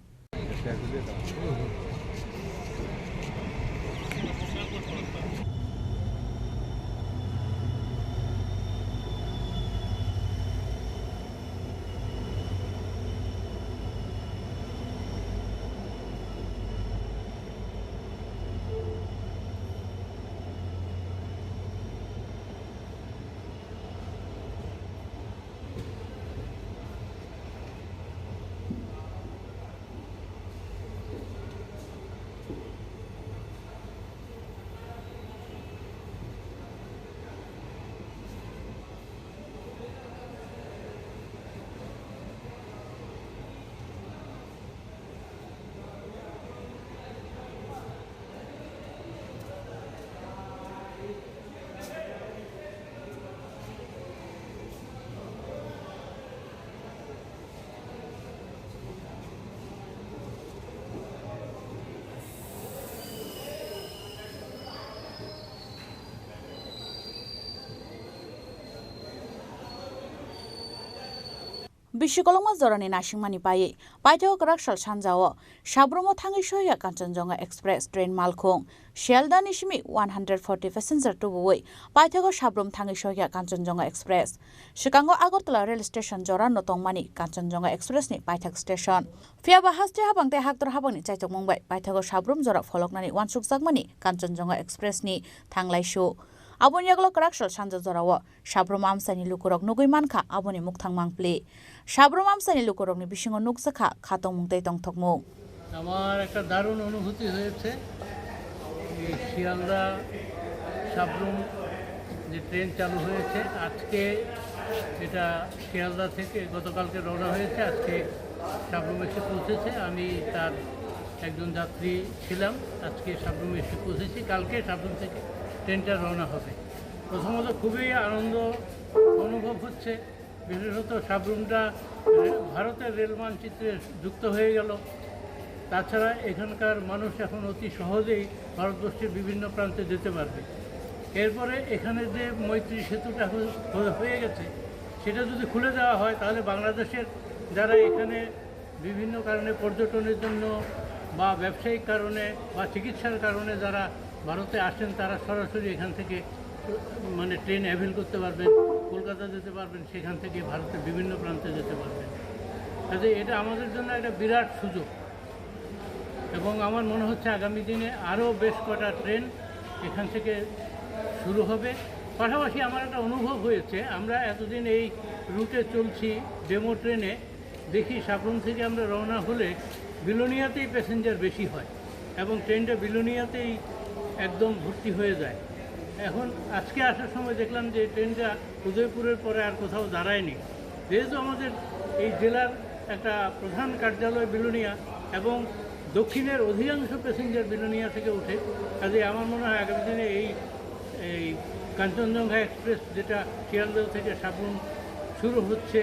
Bishkoloma Zorani Nashimani Paye, Paito Karakshal Shanjao, Shabromo Tangishoya Kanchenjunga Express Train Malkong, Shielda Nishimi 140 passenger to Buway, Paito Shabrom Tangishoya Kanchenjunga Express, Chicago Agotla Rail Station Joran Notongmani, Kanchenjunga Express ni Paitak Station. Fiaba Haste Habang de Hactor Habani Chaito Mumbai, Paito Shabrom Zora Foloknani, one Suksagmani, Kanchenjunga Express ni Tanglai Show. Abon yaglo karakshal shanja zorawa Shabrom amsani lukurok nugui manka aboni muktang mangple Shabrom amsani lukurok ni bishingo nuksakha khatong mungtai tong thokmung আমার একটা দারুণ অনুভূতি হয়েছে এই শিয়ালদা সাবরুম যে train চালু হয়েছে আজকে এটা শিয়ালদা থেকে গতকালকে রওনা হয়েছে আজকে সাবরুম এসে পৌঁছেছে আমি তার একজন যাত্রী ছিলাম আজকে সাবরুম এসে পৌঁছেছি কালকে সাবরুম থেকে ট্রেনটা রওনা হবে প্রথমত খুবই আনন্দ অনুভব হচ্ছে বিশেষত সাবরুমটা ভারতের রেল মানচিত্রে যুক্ত হয়ে গেল তাছাড়া এখানকার মানুষ এখন অতি সহজেই ভারতবর্ষের বিভিন্ন প্রান্তে যেতে পারবে এরপরে এখানে যে মৈত্রী সেতুটা হয়ে গেছে সেটা যদি খুলে দেওয়া হয় তাহলে বাংলাদেশের যারা এখানে বিভিন্ন কারণে পর্যটনের জন্য বা ব্যবসায়িক কারণে বা চিকিৎসার কারণে যারা ভারতে আসেন তারা সরাসরি এখান থেকে মানে ট্রেন অ্যাভেল করতে পারবেন কলকাতা যেতে পারবেন সেখান থেকে ভারতের বিভিন্ন প্রান্তে যেতে পারবেন কাজে এটা আমাদের জন্য একটা বিরাট সুযোগ এবং আমার মনে হচ্ছে আগামী দিনে আরও বেশ কটা ট্রেন এখান থেকে শুরু হবে পাশাপাশি আমার একটা অনুভব হয়েছে আমরা এতদিন এই রুটে চলছি ডেমো ট্রেনে দেখি সাবরুম থেকে আমরা রওনা হলে বিলোনিয়াতেই প্যাসেঞ্জার বেশি হয় এবং ট্রেনটা বিলোনিয়াতেই একদম ভর্তি হয়ে যায় এখন আজকে আসার সময় দেখলাম যে ট্রেনটা উদয়পুরের পরে আর কোথাও দাঁড়ায়নি যেহেতু আমাদের এই জেলার একটা প্রধান কার্যালয় বিলোনিয়া এবং দক্ষিণের অধিকাংশ প্যাসেঞ্জার বিলোনিয়া থেকে ওঠে কাজে আমার মনে হয় আগামী দিনে এই কাঞ্চনজঙ্ঘা এক্সপ্রেস যেটা শিয়ালদহ থেকে সাবরুম শুরু হচ্ছে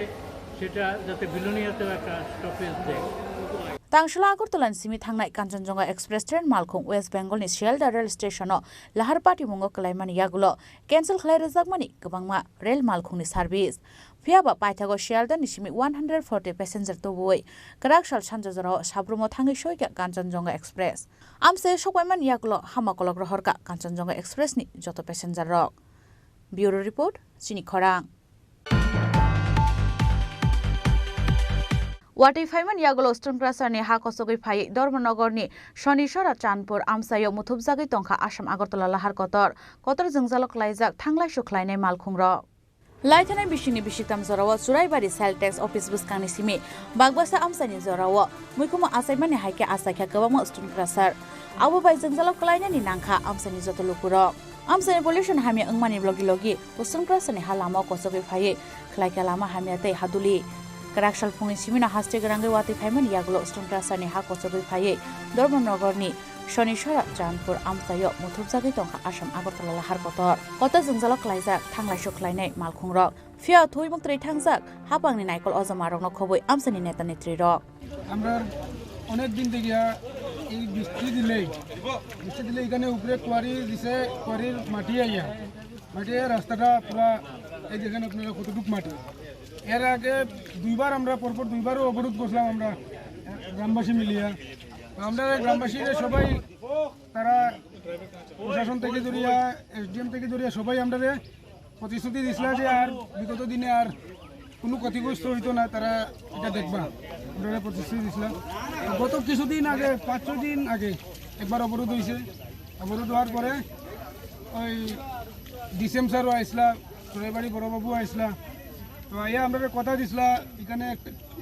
সেটা যাতে বিলোনিয়াতেও একটা স্টপেজ দেয় Tangshla Agortolan Simi Thangnai Kanchenjunga Express Train Malkhung West Bengal ni Shielda Rail Station Lahar Party Mungo Kalaimani Yagulo cancel khlai rezakmani kabangma rail malkhung ni service Fiaba Paithago Shielda ni Simi 140 passenger to boy Karakshal Chanjazaro Sabrumo Thangi Shoika Kanchenjunga Express Amse Shokaiman Yagulo Hamakolog Rohorka Kanchenjunga Express ni joto passenger rok Bureau Report Chini Khorang Wati Faiman Yagulo Stone Prasani Hakosogi Pai, Dormanogorni, Shonishora Chanpur, Amsayo Mutubzagi Tonka Asham Agortola Lahar Kotor, Kotor Zungzalok Laizak, Tangla Shuklaine Malkungro. Laitana Bishini Bishitam Zorawa, Suraibari Cell Tax Office Buskani Simi, Bagbasa Amsani Zorawa, Mukuma Asaimani Haike Asaka Gawamo Stone Prasar, Abu by Zungzalok Laina Nanka, Amsani Zotolukuro. Amsani Pollution Hamia Ungmani Blogilogi, Stone Prasani Halamo Kosogi Pai, Klaikalama Hamiate Haduli. Karakshal Puni Simina Haste Garange Wati Payman Yagulo Stone Prasani Hakosogi Paye, Dormanogorni, Shonishora Janpur Amsayo, Mutubzagi Tonka Asham Agortola Lahar Kotor, Kota Zungzalok Laizak, Tangla Shuklaine, Malkungro, Fia Tuimukri Tangzak, Hapang Naikol Ozamarong Koboi, Amsani Netanitri Rock. আমরা অনেক দিন থেকে এই বৃষ্টি দিলে এখানে উপরে query দিছে কোয়ারির মাটি আইয়া রাস্তাটা পুরা এই যেখানে আপনারা কতটুক মাটি এর আগে দুইবার আমরা পরপর দুইবারও অবরোধ করলাম আমরা গ্রামবাসী মিলিয়া আমরা গ্রামবাসীরা সবাই তারা প্রশাসন থেকে জড়িয়া এসডিএম থেকে জড়িয়া সবাই আমরা প্রতিশ্রুতি দিছিল যে আর বিগত দিনে আর কোনো ক্ষতিগ্রস্ত হইতো না তারা এটা দেখবা আমরা প্রতিশ্রুতি দিছিলাম গত কিছুদিন আগে 5-6 দিন আগে একবার অবরোধ হয়েছে অবরোধ হওয়ার পরে ওই ডিসেম স্যারও আইসলা সরাইবাড়ি বড়বাবু আইসলা তো আইয়া আমরা কথা দিছিলা এখানে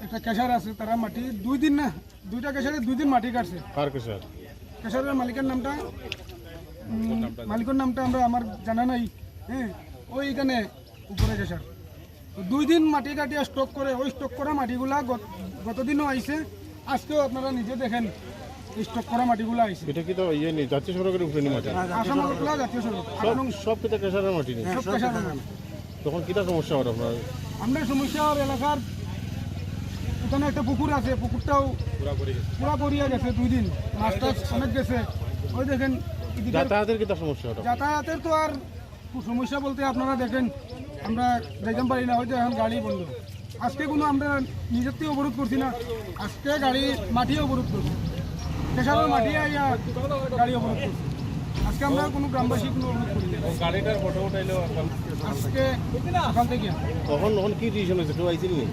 একটা ক্যাশার আছে তারা মাটি 2 দিন না দুইটা ক্যাশারে 2 দিন মাটি কাটছে কার ক্যাশার ক্যাশারের মালিকের নামটা আমরা আমার জানা নাই হ্যাঁ ওই এখানে উপরে ক্যাশার 2 দিন মাটি কাটিয়া স্টক করে ওই স্টক করা মাটিগুলা গতদিনও আইছে আজকেও আপনারা নিজে দেখেন স্টক করা মাটিগুলো আইছে এটা কি তো ইয়ে নেই জাতীয় সড়কের উপরে নি মাটি আসাম আগরতলা জাতীয় সড়ক সব কিটা ক্যাশারের মাটি নেই সব ক্যাশারের মাটি তখন কিটা সমস্যা হয় আপনার আমরা সমস্যা আর এলাকার ওখানে একটা পুকুর আছে পুকুরটাও পুরা করিয়া গেছে 2 দিন মাছটা অনেক গেছে ওই দেখেন যাতায়াতের কিটা সমস্যা হয় যাতায়াতের তো আর সমস্যা বলতে আপনারা দেখেন আমরা যাইতাম পারি না হয়তো এখন গাড়ি বন্ধ আজকে কোনো আমরা নিজের থেকে অবরোধ করছি না, আজকে গাড়ি মাটি অবরোধ করছি, পেশাবের মাটি আইয়া গাড়ি অবরোধ করছি। আজকে আমরা কোনো গ্রামবাসী কোনো অবরোধ করি না। গাড়িটার ফটো উঠাইলেও আজকে ওখান থেকে তখন কি ডিসিশন হয়েছে?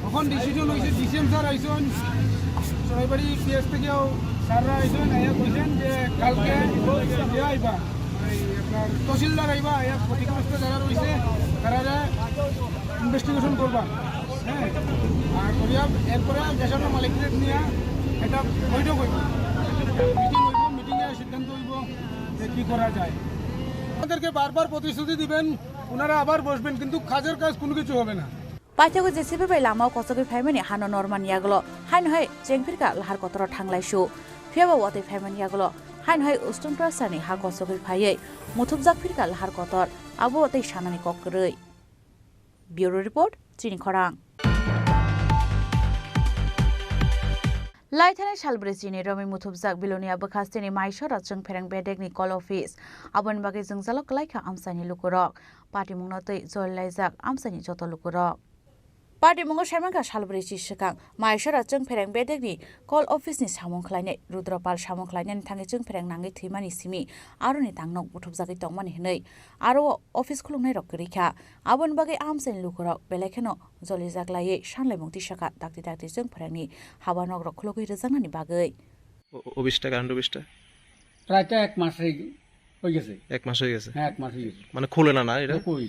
তখন ডিসিশন হয়েছে, ডিসিএম স্যার আইসন, সবাই পিএস থেকেও স্যাররা আইসন, আইয়া কইছেন যে কালকে আইবা আপনার তহসিলদার আইবা, আইয়া ক্ষতিগ্রস্ত যারা রয়েছে তারা ইনভেস্টিগেশন করবা। হ্যাঁ, আর করিয়া এরপরে দেশের মালিকদের নিয়ে একটা বৈঠক হইব, মিটিং হইব, মিটিংয়ে সিদ্ধান্ত হইব যে কী করা যায়। আমাদেরকে বারবার প্রতিশ্রুতি দিবেন, ওনারা আবার বসবেন, কিন্তু কাজের কাজ কোনো কিছু হবে না। পাইথাগো জেসিবি বাই লামাও কসগি ফাইমানি হানো নরমান ইয়াগলো হাইন হাই চেংফিরকা লাহার কতর থাংলাইসু ফিয়াবা ওয়াতে ফাইমানি ইয়াগলো হাইন হাই উস্টুমপ্রা সানি হা কসগি ফাইयै মুথুবজাক ফিরকা লাহার কতর আবু ওতে সানানি ককরৈ। ব্যুরো রিপোর্ট চিনি খরাং। लाइथानाय सालब्रेजिनि रमि मुथुबजाक बिलोनिया बखास्तिनि माइसरा जों फेरें बेडेगनि कल अफिस आबन बागै जों जालक लाइखा आमसानि लुकुरक पार्टी मुंनतै जय लाइजाक आमसानि जत लुकुरक पार्टी मुंगो शर्माका सालब्रेजि सिगां माइसरा जों फेरें बेडेगनि कल अफिसनि सामुं खलायनाय रुद्रपाल सामुं खलायनायनि थाङै जों फेरें नाङै थैमानि सिमि आरोनि तांनक मुथुबजाकै तंमानि हनै आरो अफिस खुलुंनाय रकरिखा आबन बागै आमसानि लुकुरक बेलायखेनो जलि जागलायै सानलाय मुक्ति शाखा दाक्ति दाक्ति जों फेरेंनि हाबा नगर खुलगै रोजांनानि बागै অফিসটা কারেন্ট অফিসটা প্রায় এক মাস হয়ে গেছে। এক মাস হয়ে গেছে? হ্যাঁ, এক মাস হয়ে গেছে। মানে খোলে না? না এটা কই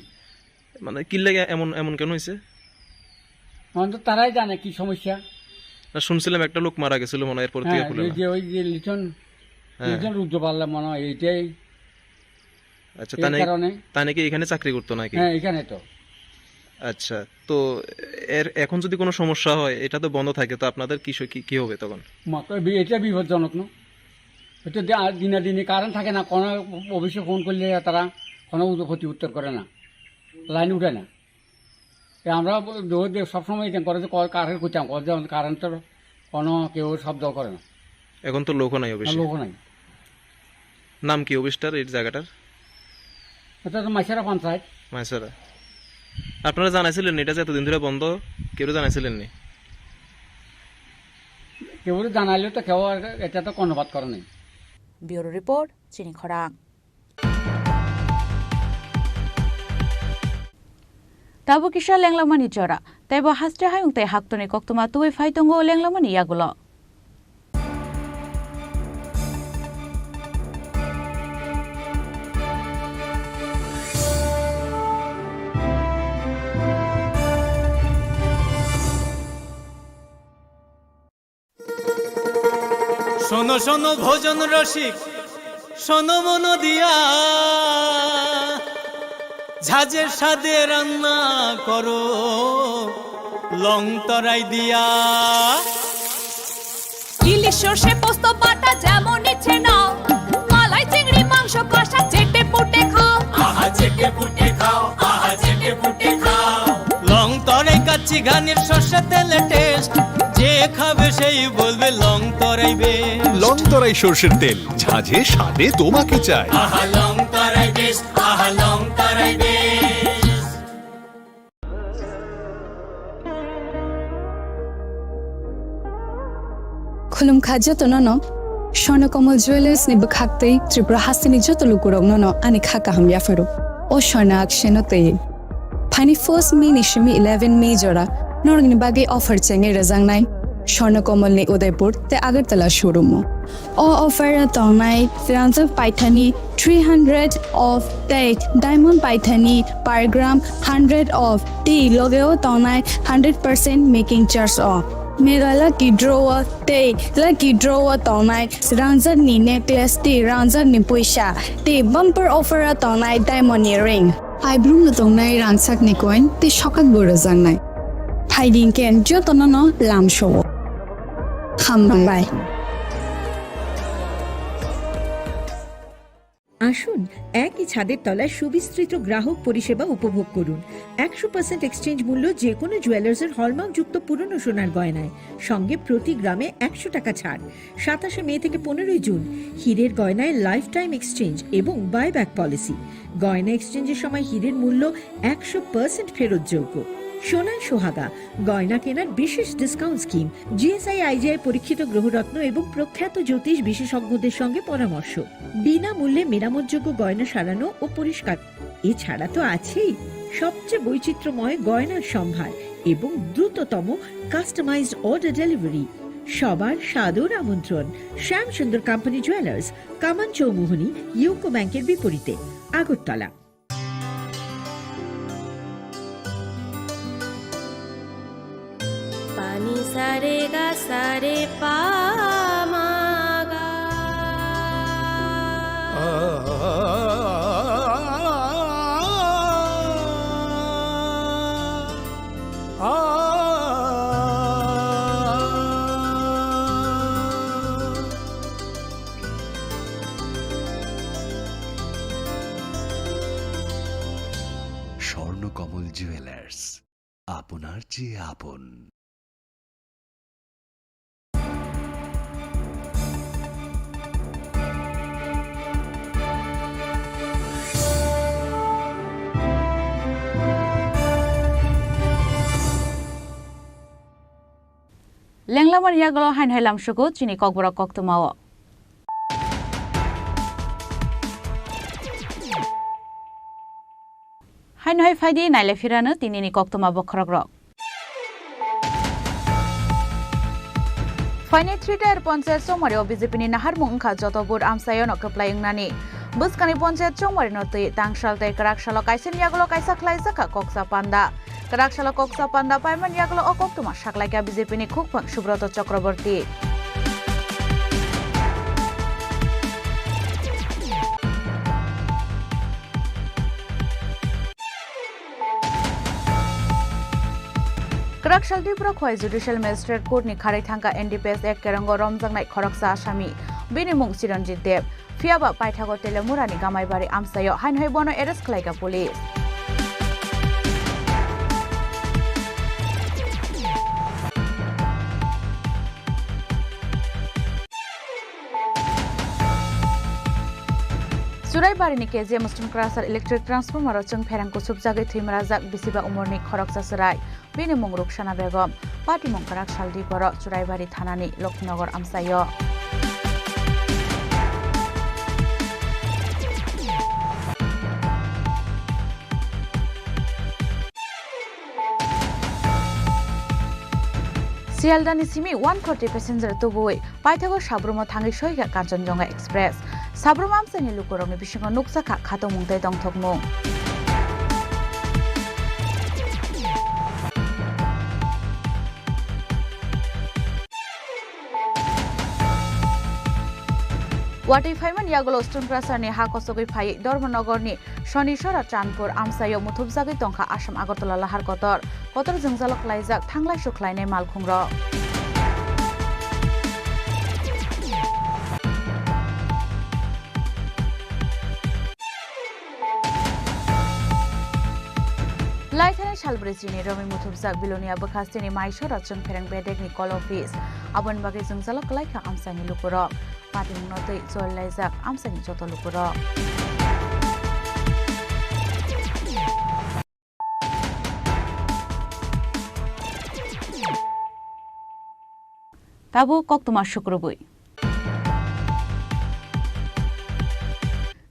মানে কি লাগে এমন এমন কেন হয়েছে? তো তারাই জানে কি সমস্যা। না শুনছিলাম একটা লোক মারা গেছিল মনে হয়, এরপর থেকে খুলে না। ওই যে লিটন রুদ্রপাল মনে হয় এইটাই। আচ্ছা, তা নাকি এখানে চাকরি করতো নাকি? হ্যাঁ, এখানে তো। আচ্ছা, তো এখন যদি কোনো সমস্যা হয়, এটা তো বন্ধ থাকে, তো আপনাদের কি হবে তখন? এটা বিপজ্জনক না, এটা দিনে দিনে কারেন্ট থাকে না, কোনো অফিসে ফোন করলে তারা কোনো ক্ষতি উত্তর করে না, লাইন উঠে না। আমরা সবসময় করে যে কারেন্ট করতাম, কারেন্টের কোনো কেউ শব্দ করে না। এখন তো লোকও নাই অফিসে? লোকও নাই। নাম কি অফিসটার, এই জায়গাটার? এটা তো মাইসারা পঞ্চায়েত। মাইসারা। আপনারা জানাইছিলেন এটা যে এতদিন ধরে বন্ধ? কেউ জানাইছিলেন নি? কেউ জানাইলেও তো কেউ এটা তো কর্ণপাত করে নাই। ব্যুরো রিপোর্ট চিনি খরাং। তাবো কিসা লেংলামানি জরা তাইবো হাস্টে হায়ুং তাই হাক্তনি কক্তমা তুই ফাইতঙ্গো লেংলামানি ইয়াগুলো শোনো শোনো ভোজন রসিক, শোনো মন দিয়া, ঝাঁঝের স্বাদে রান্না করো লং তরাই দিয়া। ইলিশ সর্ষে পোস্ত বাটা যেমন ইচ্ছে নাও, মালাই চিংড়ি মাংস কষা চেটে পুটে খাও, আহা চেটে পুটে খাও, আহা চেটে পুটে খাও। লং তরাই কাচ্চি ঘানির সর্ষে তেলে টেস্ট, যে খাবে সেই বলবে লং তরাই বেশ। লং তরাই সরষের তেল, ঝাঁঝে স্বাদে তোমাকে চাই। আহা লং তরাই বেশ, আহা লং তরাই বেশ। खुलुम खाज्य तो ननो स्वर्णकमल ज्वेलर्स नि बखाक्तै त्रिपुरा हासिनि जतो लुकुरक ननो अनि खाका हम याफरो ओ स्वर्ण अक्षनो तै फाइनि 1 मे निशमी 11 मे जरा नरगनि बागे अफर चेंगे रजांगनाय स्वर्णकमल नि उदयपुर ते अगरतला शोरूम ओ अफर तंगनाय फ्रांस पाइथानी 300 ऑफ टेक डायमंड पाइथानी पर ग्राम 100 ऑफ टी लगेओ तंगनाय 100% मेकिंग चार्ज ऑफ मेरा लकी ड्रॉवर ते लकी ड्रॉवर तोनाय रंजन नि नेकलेस ते रंजन नि पैसा ते बम्पर ऑफर तोनाय डायमंड रिंग आइब्लुम तोनाय रांसाक नि कॉइन ते शकात बोरो जानाय फाइडिंग केन जो तननो लाम शो खामबाय। আসুন একই ছাদের তলায় সুবিস্তৃত গ্রাহক পরিষেবা উপভোগ করুন। 100% এক্সচেঞ্জ মূল্য যে কোনো জুয়েলার্সের হলমার্কযুক্ত পুরনো সোনার গয়নায়, সঙ্গে প্রতি গ্রামে 100 টাকা ছাড়। 27 মে থেকে 15 জুন হীরের গয়নায় লাইফ টাইম এক্সচেঞ্জ এবং বাইব্যাক পলিসি। গয়না এক্সচেঞ্জের সময় হীরের মূল্য 100% ফেরতযোগ্য। সোনায় সোহাগা গয়না কেনার বিশেষ ডিসকাউন্ট স্কিম, জিএসআই আইজিআই পরীক্ষিত গ্রহরত্ন এবং প্রখ্যাত জ্যোতিষ বিশেষজ্ঞদের সঙ্গে পরামর্শ, বিনামূল্যে মেরামতযোগ্য গয়না সারানো ও পরিষ্কার। এছাড়া তো আছেই সবচেয়ে বৈচিত্র্যময় গয়নার সম্ভার এবং দ্রুততম কাস্টমাইজড অর্ডার ডেলিভারি। সবার সাদর আমন্ত্রণ শ্যামসুন্দর কোম্পানি জুয়েলার্স, কামান চৌমুহনী, ইউকো ব্যাংকের বিপরীতে, আগরতলা। পানি সারে গা সারে পা মা গা। স্বর্ণকমল জুয়েলার্স, আপনার চেয়ে আপন। লেংলামার ইয়াগল হাইন হাইলাম সুগো চিনি ককবরা কক্তমাও হাইন হাই ফাইদি নাইলে ফিরানো তিনিনি কক্তমা বখরগ্রক ফাইনে থ্রিটার পঞ্চায়েত চৌমারিও বিজেপিनि नाहारमुं ओंखा जतबुर आमसायन कप्लायंनानि बुस्कानि पञ्चायत चौमारि नतै तांसाल तै कराकसाल काइसेन यागल काइसा खलाइजाखा कक्सा पान्दा कराकसाल कक्सा पान्दा पाइमान यागल अकक्तमा साकलाइका बिजेपिनि खुकफां सुब्रत चक्रवर्ती कराकसाल त्रिपुरा खय जुडिशियल मेजिस्ट्रेट कोर्टनि खारै थांका एनडीपीएस एक केरंग रमजांनाय खरकसा आसामी बिनि मुं चिरंजीत देव फियाबा पाइथागो तेलेमुरानि गामाइबारि आमसायाव हाइनहाय बनो एरेस्ट खालायगा पुलिस सुराइबारिनि केजे मुस्लिम क्रासार इलेक्ट्रिक ट्रान्सफर्मार चों फेरांखौ सुबजागै थैमराजाक बिसिबा उमरनि खरकसा सराय बिनि मुं रुखसाना बेगम पार्टी मुं कराकसाल दिपर सुराइबारि थानानि लक्ष्मीनगर आमसायो सियालदानि सिमी 140 पेसेन्जार तुबुई पाइथागो साब्रुमो थाङै सयगा काञ्चनजंगा एक्सप्रेस साब्रुम आमसानि लुकुरंनि बिसिङाव नुकसाखा खातो मुंथाय दंथकमुं वाटै फाइमान यागल स्टोनक्रासारनि हा कसगै फाइ धर्मनगरनि शनिश्वरा चांदपुर आमसायाव मुथुबजागै दंखा आसाम आगरतला लाहार कतर जोंजालक लाइजाक थांलाय सुख्लायनाय मालखुंर लाइथानाय सालब्रेजिनि रमि मुथुबजाक बिलोनिया बखास्तिनि माइसरा जों फेरें बेडेगनि कल अफिस आबन बागै जोंजालक लाइखा आमसानि लुकुरक पार्टी मुंनतै जय लाइजाक आमसानि जत लुकुरक ताबु कक्तमा शुक्रबुई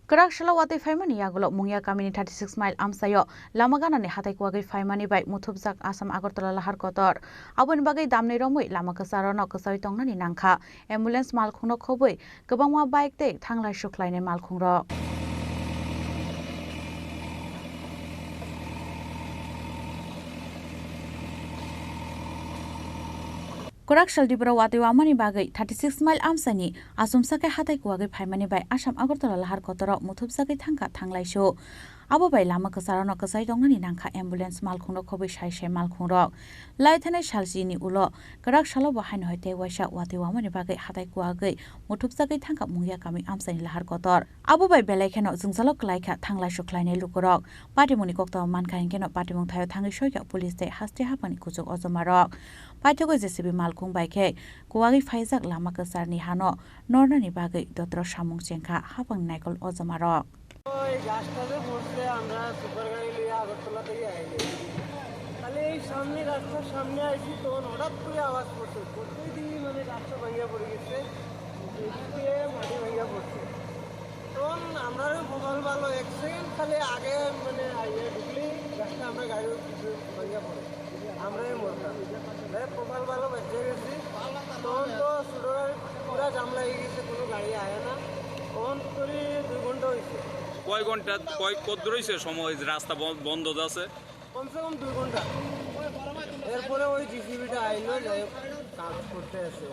कराकसाला वातै फाइमानि यागल मुंगिया कामिनि 36 माइल आमसायो लामागानानि हाथाइकुवागै फाइमानि बाय मुथुबजाक आसाम आगरतला लाहार कतर आबन बागै दामनै रमै लामा कसारन कसाय तंनानि नांखा एम्बुलेन्स मालखुंनो खबै गोबांमा बाइक तै थांलाय सुख्लायनाय मालखुंर कराकसाल दिबरा वातै वामानि बागै 36 माइल आमसानि आसुमसाकै हाथाइकुवागै फाइमानि बाय आसाम आगरतला लाहार कतर मुथुबजागै थांखा थांलायसो आबो बाय लामा कसारन कसाय दंनानि नांखा एम्बुलेन्स मालखुंनो खबै साइसे मालखुंरक लाइथानाय सालजिनि उल कराकसालाव बाहायन हयते वाइसा वातै वामानि बागै हाथाइकुवागै मुथुबजागै थांखा मुंगिया कामि आमसानि लाहार कतर आबो बाय बेलायखेनो जोंजालक लाइखा थांलाय सुख्लायनाय लुकुरक पार्टीमुनि कक्ता मानखायनकेनो पार्टीमुं थायो थाङै सयगा पुलिस तै हास्ते हापानि कुजुक अजमारक पाइथागो जेसिबि मालखुं बायखे कुवागै फाइजाक लामा कसारनि हानो नरनानि बागै दत्र सामुं चेंखा हापां नायकल अजमारक ওই গাছটাতে পড়ছে আমরা সুপার গাড়ি লিয়ে আগরতলা থেকে আইলি তাহলে এই আমি রাস্তার সামনে আসি তখন হঠাৎ করে আওয়াজ করছে, করতেই দিই মানে রাস্তা ভাঙিয়া পড়ে গেছে, মাটি ভাঙিয়া পড়ছে। তখন আমরা মোবাইল ভালো 1 সেকেন্ড খালি আগে মানে আইয়া ঢুকলি রাস্তা আমরা গাড়ি ভাঙিয়া পড়ে, আমরাই মরতাম। মোবাইল ভালো বেঁচে গেছি, তখন তো সুডোর পুরা জাম লাগিয়ে গেছে, কোনো গাড়ি আয় না। তখন করি 2 ঘন্টা হয়েছে। কয় ঘন্টা কত রয়েছে সময় রাস্তা বন্ধ আছে? কমসে কম 2 ঘন্টা। এরপরে ওই জিসিবিটা আইলো, যাই কাজ করতে আসে।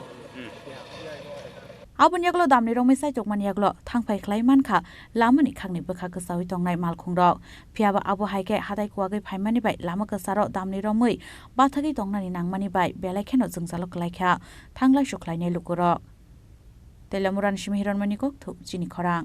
Abun yaglo damni rong mesai jokman yaglo thangpai khlai manka lamani khangni bokha gsawi tongnai malkhung rok phiaba abo haike hadai kuagai phaimani bai lama ksaro damni romui bathagi tongnani nangmani bai belai kheno jungjalok klaikha thanglai sukhlainai lukurok telamuran shimihiron manikok thu chini khorang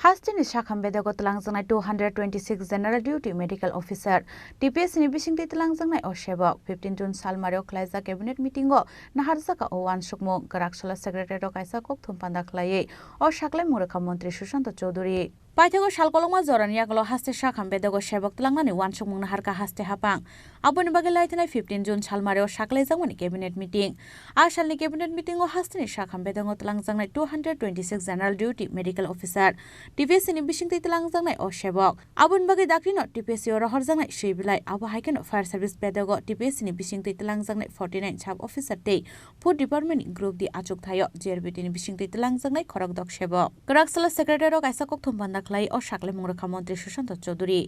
Hastini Shakham Bedago Tlangzangai 226 General Duty Medical Officer TPS ni bisingti Tlangzangai o Shebok 15 June Salmario Klaiza Cabinet Meeting o Naharzaka o Wan Shukmo Garaksola Secretary o Kaisa Kok Thumpanda Khlaye o Shaklai Murakha Mantri Sushant Choudhury Paithago Shalkolongma Zorani Yaglo Haste Shakham Bedago Shebok Tlangani Wan Shukmo Naharka Haste Hapang Aboni Bagelai 15 June Salmario Shaklai Zangwani Cabinet Meeting Ashalni Cabinet Meeting o Hastini Shakham Bedago Tlangzangai 226 General Duty Medical Officer TPS ni bisingti Tlangzangai o Shebok Abun Bagi Dakrino TPS o Rohorjangai Sheibilai Abo Haikeno Fire Service Bedago TPS ni bisingti Tlangzangai 49 Sub Officer Tei Food Department Group di Achuk Thayo JRBT ni bisingti Tlangzangai Khorok Dok Shebok Garaksola Secretary o Kaisa Kok Thumpanda Khlai o Shaklai Murakha Mantri Sushant Choudhury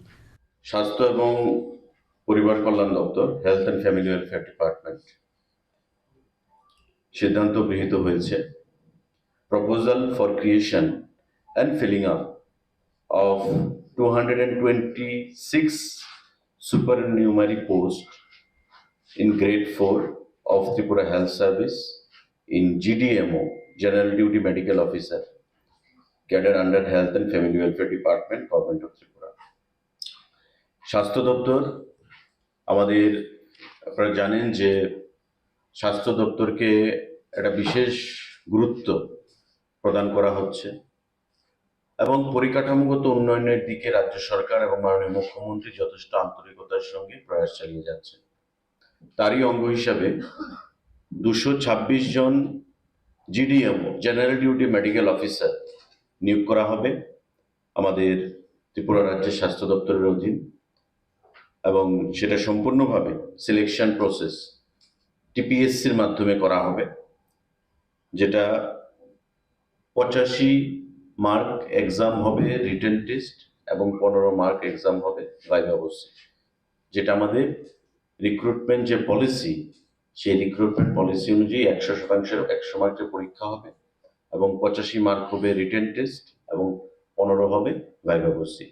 স্বাস্থ্য এবং পরিবার কল্যাণ দপ্তর health and family welfare department সিদ্ধান্ত গৃহীত হয়েছে proposal for creation and filling up of 226 supernumerary posts in grade 4 of Tripura Health Service in GDMO, General Duty Medical Officer, cadre under Health and Family Welfare Department, Government of Tripura. স্বাস্থ্য দপ্তর আমাদের আপনারা জানেন যে স্বাস্থ্য দপ্তরকে একটা বিশেষ গুরুত্ব প্রদান করা হচ্ছে এবং পরিকাঠামোগত উন্নয়নের দিকে রাজ্য সরকার এবং মাননীয় মুখ্যমন্ত্রী যথেষ্ট আন্তরিকতার সঙ্গে প্রয়াস চালিয়ে যাচ্ছে তারই অঙ্গ হিসাবে 226 জন GDMO general duty medical officer নিয়োগ করা হবে আমাদের ত্রিপুরা রাজ্যের স্বাস্থ্য দপ্তরের অধীন এবং সেটা সম্পূর্ণভাবে সিলেকশন প্রসেস টিপিএসসির মাধ্যমে করা হবে যেটা 85 মার্ক এক্সাম হবে রিটেন টেস্ট এবং 15 মার্ক এক্সাম হবে ভাইভা বসে যেটা আমাদের রিক্রুটমেন্ট যে পলিসি সেই রিক্রুটমেন্ট পলিসি অনুযায়ী 100% 100 মার্কের পরীক্ষা হবে এবং 85 মার্ক হবে রিটেন টেস্ট এবং 15 হবে ভাইভা বসে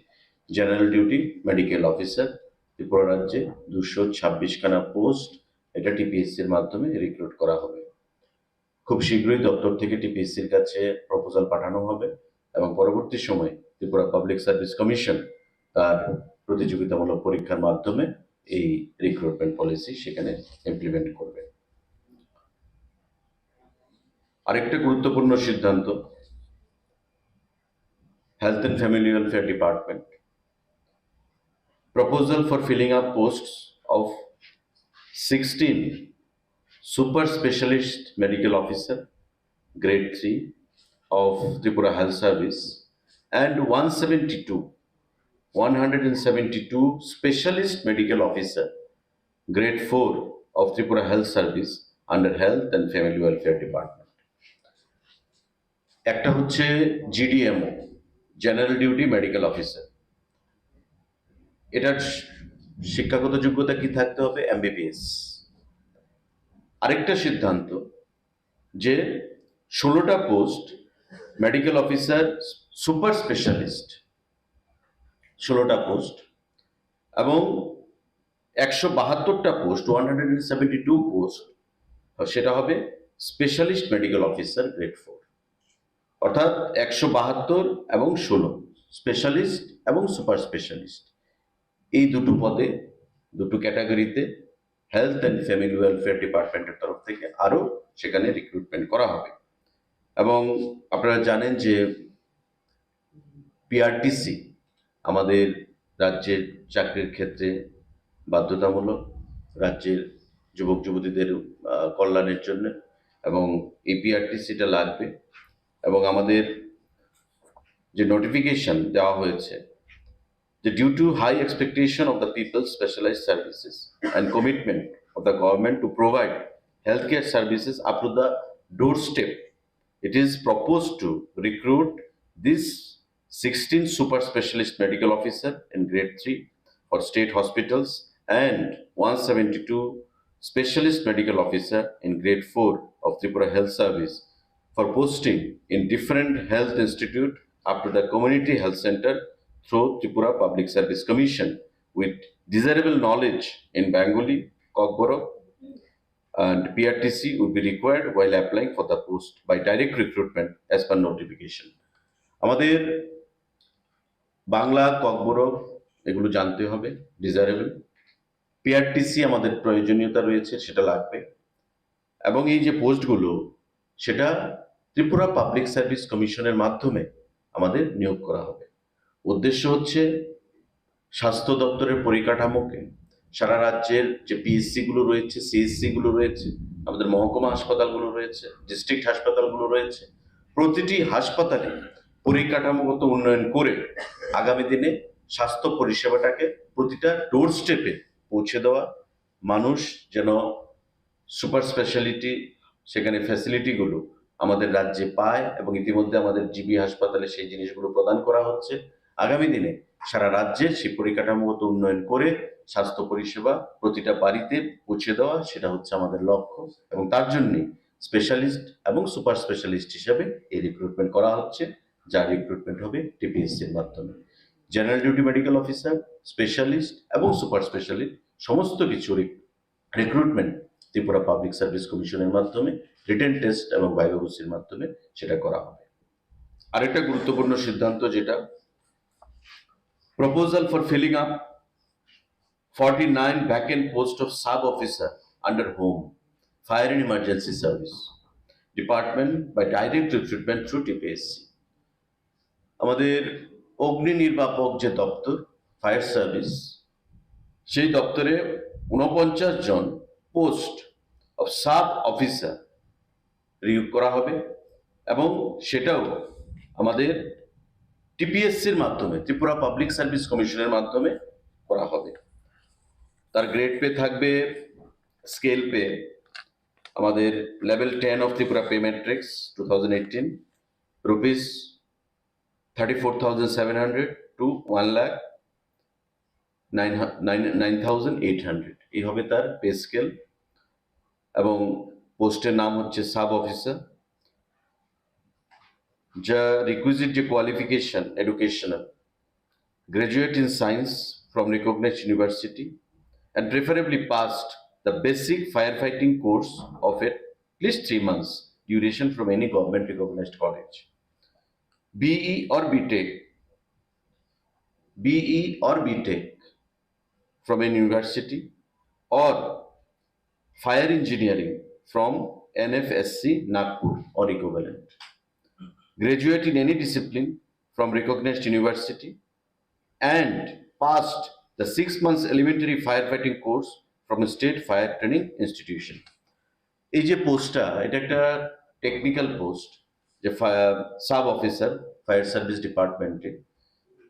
general duty medical officer Tripura রাজ্যে 226 খানা পোস্ট এটা টিপিএসসির মাধ্যমে রিক্রুট করা হবে খুব শীঘ্রই দপ্তর থেকে টিপিএসসির কাছে প্রপোজাল পাঠানো হবে এবং পরবর্তী সময়ে ত্রিপুরা পাবলিক সার্ভিস কমিশন তার প্রতিযোগিতামূলক পরীক্ষার মাধ্যমে এই রিক্রুটমেন্ট পলিসি সেখানে ইমপ্লিমেন্ট করবে আরেকটা গুরুত্বপূর্ণ সিদ্ধান্ত health and family welfare department proposal for filling up posts of 16 super specialist medical officer grade 3 of Tripura Health Service and 172 specialist medical officer grade 4 of Tripura Health Service under Health and Family Welfare Department. একটা হচ্ছে GDMO General Duty Medical Officer এটার শিক্ষাগত যোগ্যতা কি থাকতে হবে MBBS আরেকটা সিদ্ধান্ত যে 16টা post medical officer super specialist 16টা পোস্ট এবং 172টা পোস্ট 172 পোস্ট সেটা হবে স্পেশালিস্ট মেডিকেল অফিসার গ্রেড 4 অর্থাৎ 172 এবং 16 স্পেশালিস্ট এবং সুপার স্পেশালিস্ট এই দুটো পদে দুটো ক্যাটাগরিতে হেলথ এন্ড ফ্যামিলি ওয়েলফেয়ার ডিপার্টমেন্টের তরফ থেকে আরো সেখানে রিক্রুটমেন্ট করা হবে এবং আপনারা জানেন যে পিআরটিসি আমাদের রাজ্যের চাকরির ক্ষেত্রে বাধ্যতামূলক রাজ্যের যুবক যুবতীদের কল্যাণের জন্য, এবং এই পিআরটিসিটা লাগবে। এবং আমাদের যে নোটিফিকেশন দেওয়া হয়েছে, যে due to high expectation of the peoples specialised services and commitment of the government to provide healthcare services up to the doorstep, it is proposed to recruit these 16 super specialist medical officer in grade 3 for state hospitals and 172 specialist medical officer in grade 4 of Tripura Health Service for posting in different health institute up to the community health center through Tripura Public Service Commission with desirable knowledge in Bengali, Kokborok, and PRTC would be required while applying for the post by direct recruitment as per notification. আমাদের বাংলা, ককবরক এগুলো জানতে হবে, desirable. PRTC আমাদের প্রয়োজনীয়তা রয়েছে, সেটা লাগবে। এবং এই যে পোস্টগুলো, সেটা ত্রিপুরা পাবলিক সার্ভিস কমিশনের মাধ্যমে আমাদের নিয়োগ করা হবে। উদ্দেশ্য হচ্ছে স্বাস্থ্য দপ্তরের পরিকাঠামোকে সারা রাজ্যের যে পিএসসিগুলো রয়েছে, সিএসসিগুলো রয়েছে, আমাদের মহকুমা হাসপাতালগুলো রয়েছে, ডিস্ট্রিক্ট হাসপাতালগুলো রয়েছে, প্রতিটি হাসপাতালে পরিকাঠামোগত উন্নয়ন করে আগামী দিনে স্বাস্থ্য পরিষেবাটাকে প্রতিটা ডোর স্টেপে পৌঁছে দেওয়া, মানুষ যেন সুপার স্পেশালিটি সেখানে ফ্যাসিলিটিগুলো আমাদের রাজ্যে পায়, এবং ইতিমধ্যে আমাদের জিবি হাসপাতালে সেই জিনিসগুলো প্রদান করা হচ্ছে। আগামী দিনে সারা রাজ্যের সেই পরিকাঠামোগত উন্নয়ন করে স্বাস্থ্য পরিষেবা প্রতিটা বাড়িতে পৌঁছে দেওয়া, সেটা হচ্ছে আমাদের লক্ষ্য। এবং তার জন্যই স্পেশালিস্ট এবং সুপার স্পেশালিস্ট হিসাবে এই রিক্রুটমেন্ট করা হচ্ছে, যার রিক্রুটমেন্ট হবে টিপিএসসির মাধ্যমে। General duty medical officer, specialist এবং সুপার স্পেশালিস্ট সমস্ত কিছু রিক্রুটমেন্ট ত্রিপুরা পাবলিক সার্ভিস কমিশনের মাধ্যমে রিটেন টেস্ট এবং ভাইভাভুসির মাধ্যমে সেটা করা হবে। আরেকটা গুরুত্বপূর্ণ সিদ্ধান্ত, যেটা proposal for filling up 49 vacant posts of sub-officer under Home, Fire and Emergency Service Department by direct recruitment through TPSC. আমাদের অগ্নি নির্বাপক যে দপ্তর, ফায়ার সার্ভিস, সেই দপ্তরে 49 জন পোস্ট অফ সাব অফিসার নিয়োগ করা হবে, এবং সেটাও আমাদের টিপিএসসির মাধ্যমে, ত্রিপুরা পাবলিক সার্ভিস কমিশনের মাধ্যমে করা হবে। তার গ্রেড পে থাকবে, স্কেল পে আমাদের level 10 of Tripura pay matrix 2018 rupees 34,700 to 1,09,800, এই হবে তার পে স্কেল। এবং পোস্টের নাম হচ্ছে সাব অফিসার। যা রিকুইজিট যে qualification educational, graduate in science from recognised university and preferably passed the basic firefighting course of at least 3 months duration from any government recognized college. BE or BTech from an university, or fire engineering from NFSC Nagpur or equivalent. Graduate in any discipline from recognized university and passed the 6 months elementary firefighting course from a state fire training institution. এই যে পোস্টটা, এটা একটা technical post, যে sub officer fire service ডিপার্টমেন্টে,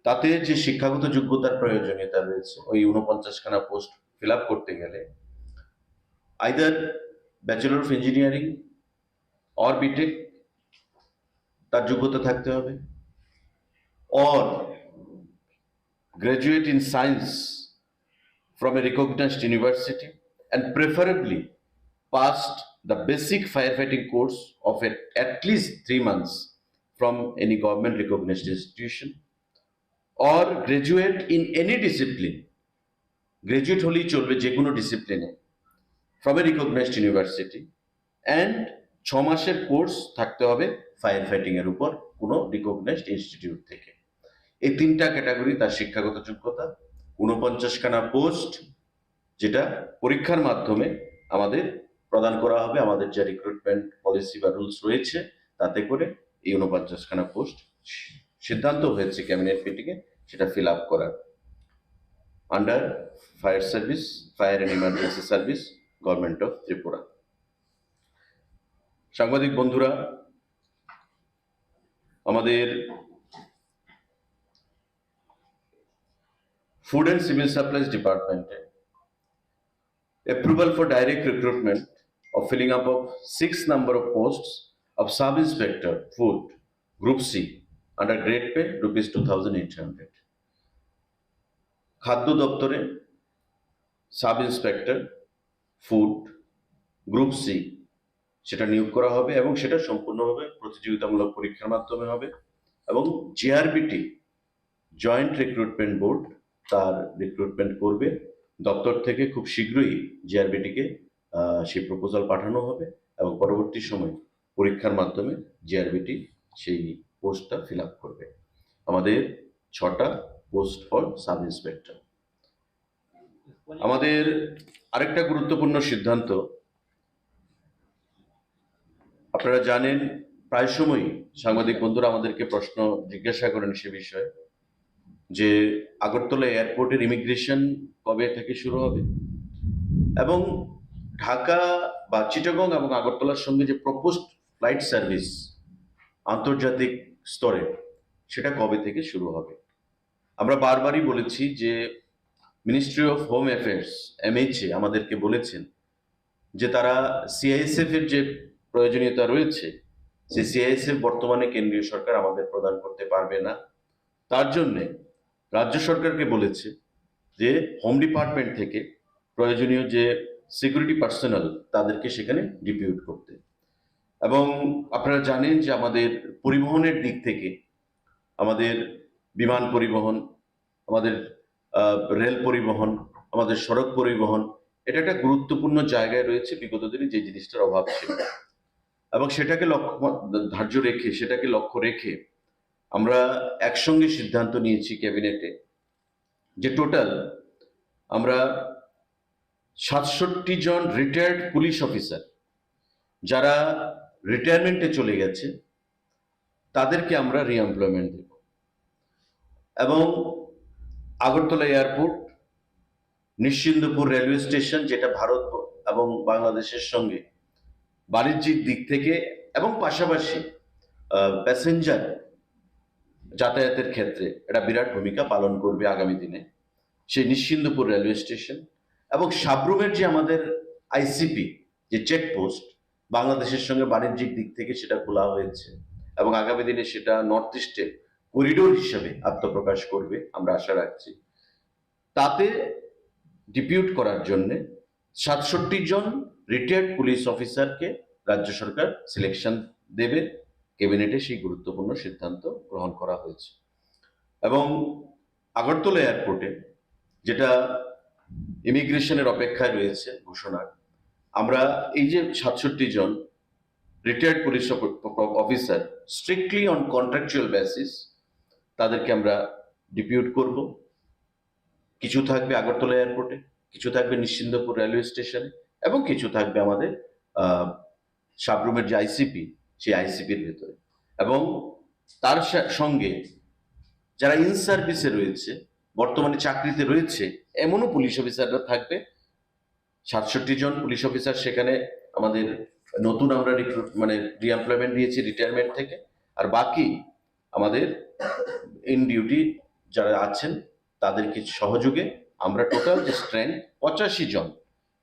তাতে যে শিক্ষাগত যোগ্যতার প্রয়োজনীয়তা রয়েছে, ওই 49খানা পোস্ট ফিল আপ করতে গেলে either bachelor of engineering or B Tech তার যোগ্যতা থাকতে হবে, or graduate in science from a recognized university and preferably passed the basic firefighting course of at least 3 months from any government recognized institution, or graduate in any discipline, graduate holi cholbe je kono discipline from a recognized university, and 6 মাসের course থাকতে হবে ফায়ারফাইটিং এর উপর কোনো recognised institute থেকে। এই 3টা category তার শিক্ষাগত যোগ্যতা। 49খানা পোস্ট, যেটা পরীক্ষার মাধ্যমে আমাদের প্রদান করা হবে। আমাদের যে রিক্রুটমেন্ট পলিসি বা রুলস রয়েছে, তাতে করে এই 49খানা পোস্ট সিদ্ধান্ত হয়েছে ক্যাবিনেট মিটিংয়ে সেটা ফিল আপ করার। under Fire Service, Fire and Emergency Service, Government of Tripura. সাংবাদিক বন্ধুরা, আমাদের Food and Civil Supplies Department approval for direct recruitment of filling up of 6 number of posts of Sub-Inspector Food Group C under grade pay rupees 2,800. খাদ্য দপ্তরে sub inspector food group C সেটা নিয়োগ করা হবে এবং সেটা সম্পূর্ণভাবে প্রতিযোগিতামূলক পরীক্ষার মাধ্যমে হবে এবং জিআরবিটি জয়েন্ট রিক্রুটমেন্ট বোর্ড তার রিক্রুটমেন্ট করবে। দপ্তর থেকে খুব শীঘ্রই জিআরবিটিকে সেই প্রপোজাল পাঠানো হবে এবং পরবর্তী সময় পরীক্ষার মাধ্যমে জিআরবিটি সেই পোস্টটা ফিল আপ করবে। আমাদের 6টা পোস্ট ফর সাব ইন্সপেক্টর। আমাদের আরেকটা গুরুত্বপূর্ণ সিদ্ধান্ত, আপনারা জানেন প্রায় সময়ই সাংবাদিক বন্ধুরা আমাদেরকে প্রশ্ন জিজ্ঞাসা করেন সে বিষয়ে যে আগরতলা এয়ারপোর্টের ইমিগ্রেশন কবে থেকে শুরু হবে এবং ঢাকা বা চিটাগং এবং আগরতলার সঙ্গে যে প্রপোজড ফ্লাইট সার্ভিস আন্তর্জাতিক স্তরে সেটা কবে থেকে শুরু হবে। আমরা বারবারই বলেছি যে ministry of home affairs MHA আমাদেরকে বলেছেন যে তারা CISF এর যে প্রয়োজনীয়তা রয়েছে সেই CISF বর্তমানে কেন্দ্রীয় সরকার আমাদের প্রদান করতে পারবে না। তার জন্যে রাজ্য সরকারকে বলেছে যে হোম ডিপার্টমেন্ট থেকে প্রয়োজনীয় যে সিকিউরিটি পার্সোনাল তাদেরকে সেখানে ডিপিউট করতে। এবং আপনারা জানেন যে আমাদের পরিবহনের দিক থেকে আমাদের বিমান পরিবহন, আমাদের রেল পরিবহন, আমাদের সড়ক পরিবহন এটা একটা গুরুত্বপূর্ণ জায়গায় রয়েছে। বিগত দিনে যে জিনিসটার অভাব ছিল এবং সেটাকে লক্ষ্য রেখে আমরা একসঙ্গে সিদ্ধান্ত নিয়েছি ক্যাবিনেটে যে টোটাল আমরা 67 জন রিটায়ার্ড পুলিশ অফিসার যারা রিটায়ারমেন্টে চলে গেছে তাদেরকে আমরা রিএমপ্লয়মেন্ট দেব এবং Agartala airport, Nischintapur railway station যেটা ভারত এবং বাংলাদেশের সঙ্গে বাণিজ্যিক দিক থেকে এবং পাশাপাশি প্যাসেঞ্জার যাতায়াতের ক্ষেত্রে এটা বিরাট ভূমিকা পালন করবে আগামী দিনে সেই নিশ্চিন্দপুর রেলওয়ে স্টেশন এবং সাবরুমের যে আমাদের আইসিপি যে চেকপোস্ট বাংলাদেশের সঙ্গে বাণিজ্যিক দিক থেকে সেটা খোলা হয়েছে এবং আগামী দিনে সেটা নর্থ ইস্টের করিডোর হিসেবে আত্মপ্রকাশ করবে আমরা আশা রাখছি। তাতে ডিপিউট করার জন্য 67 জন রিটায়ার্ড পুলিশ অফিসারকে রাজ্য সরকার সিলেকশন দেবে। ক্যাবিনেটে সেই গুরুত্বপূর্ণ সিদ্ধান্ত গ্রহণ করা হয়েছে এবং আগরতলা এয়ারপোর্টে যেটা ইমিগ্রেশনের অপেক্ষায় রয়েছে ঘোষণার, আমরা এই যে 67 জন retired police officer strictly on contractual basis তাদেরকে আমরা ডিপিউট করব। কিছু থাকবে আগরতলা এয়ারপোর্টে, কিছু থাকবে নিশ্চিন্দপুর রেলওয়ে স্টেশনে এবং কিছু থাকবে আমাদের সাবরুমের যে আইসিপি সেই আইসিপির ভেতরে এবং তার সঙ্গে যারা ইন সার্ভিসে রয়েছে, বর্তমানে চাকরিতে রয়েছে এমনও পুলিশ অফিসাররা থাকবে। 67 জন পুলিশ অফিসার সেখানে আমাদের নতুন আমরা রিএমপ্লয়মেন্ট দিয়েছি রিটায়ারমেন্ট থেকে, আর বাকি আমাদের ইন ডিউটি যারা আছেন তাদেরকে সহযোগে আমরা টোটাল যে স্ট্রেংথ 85 জন,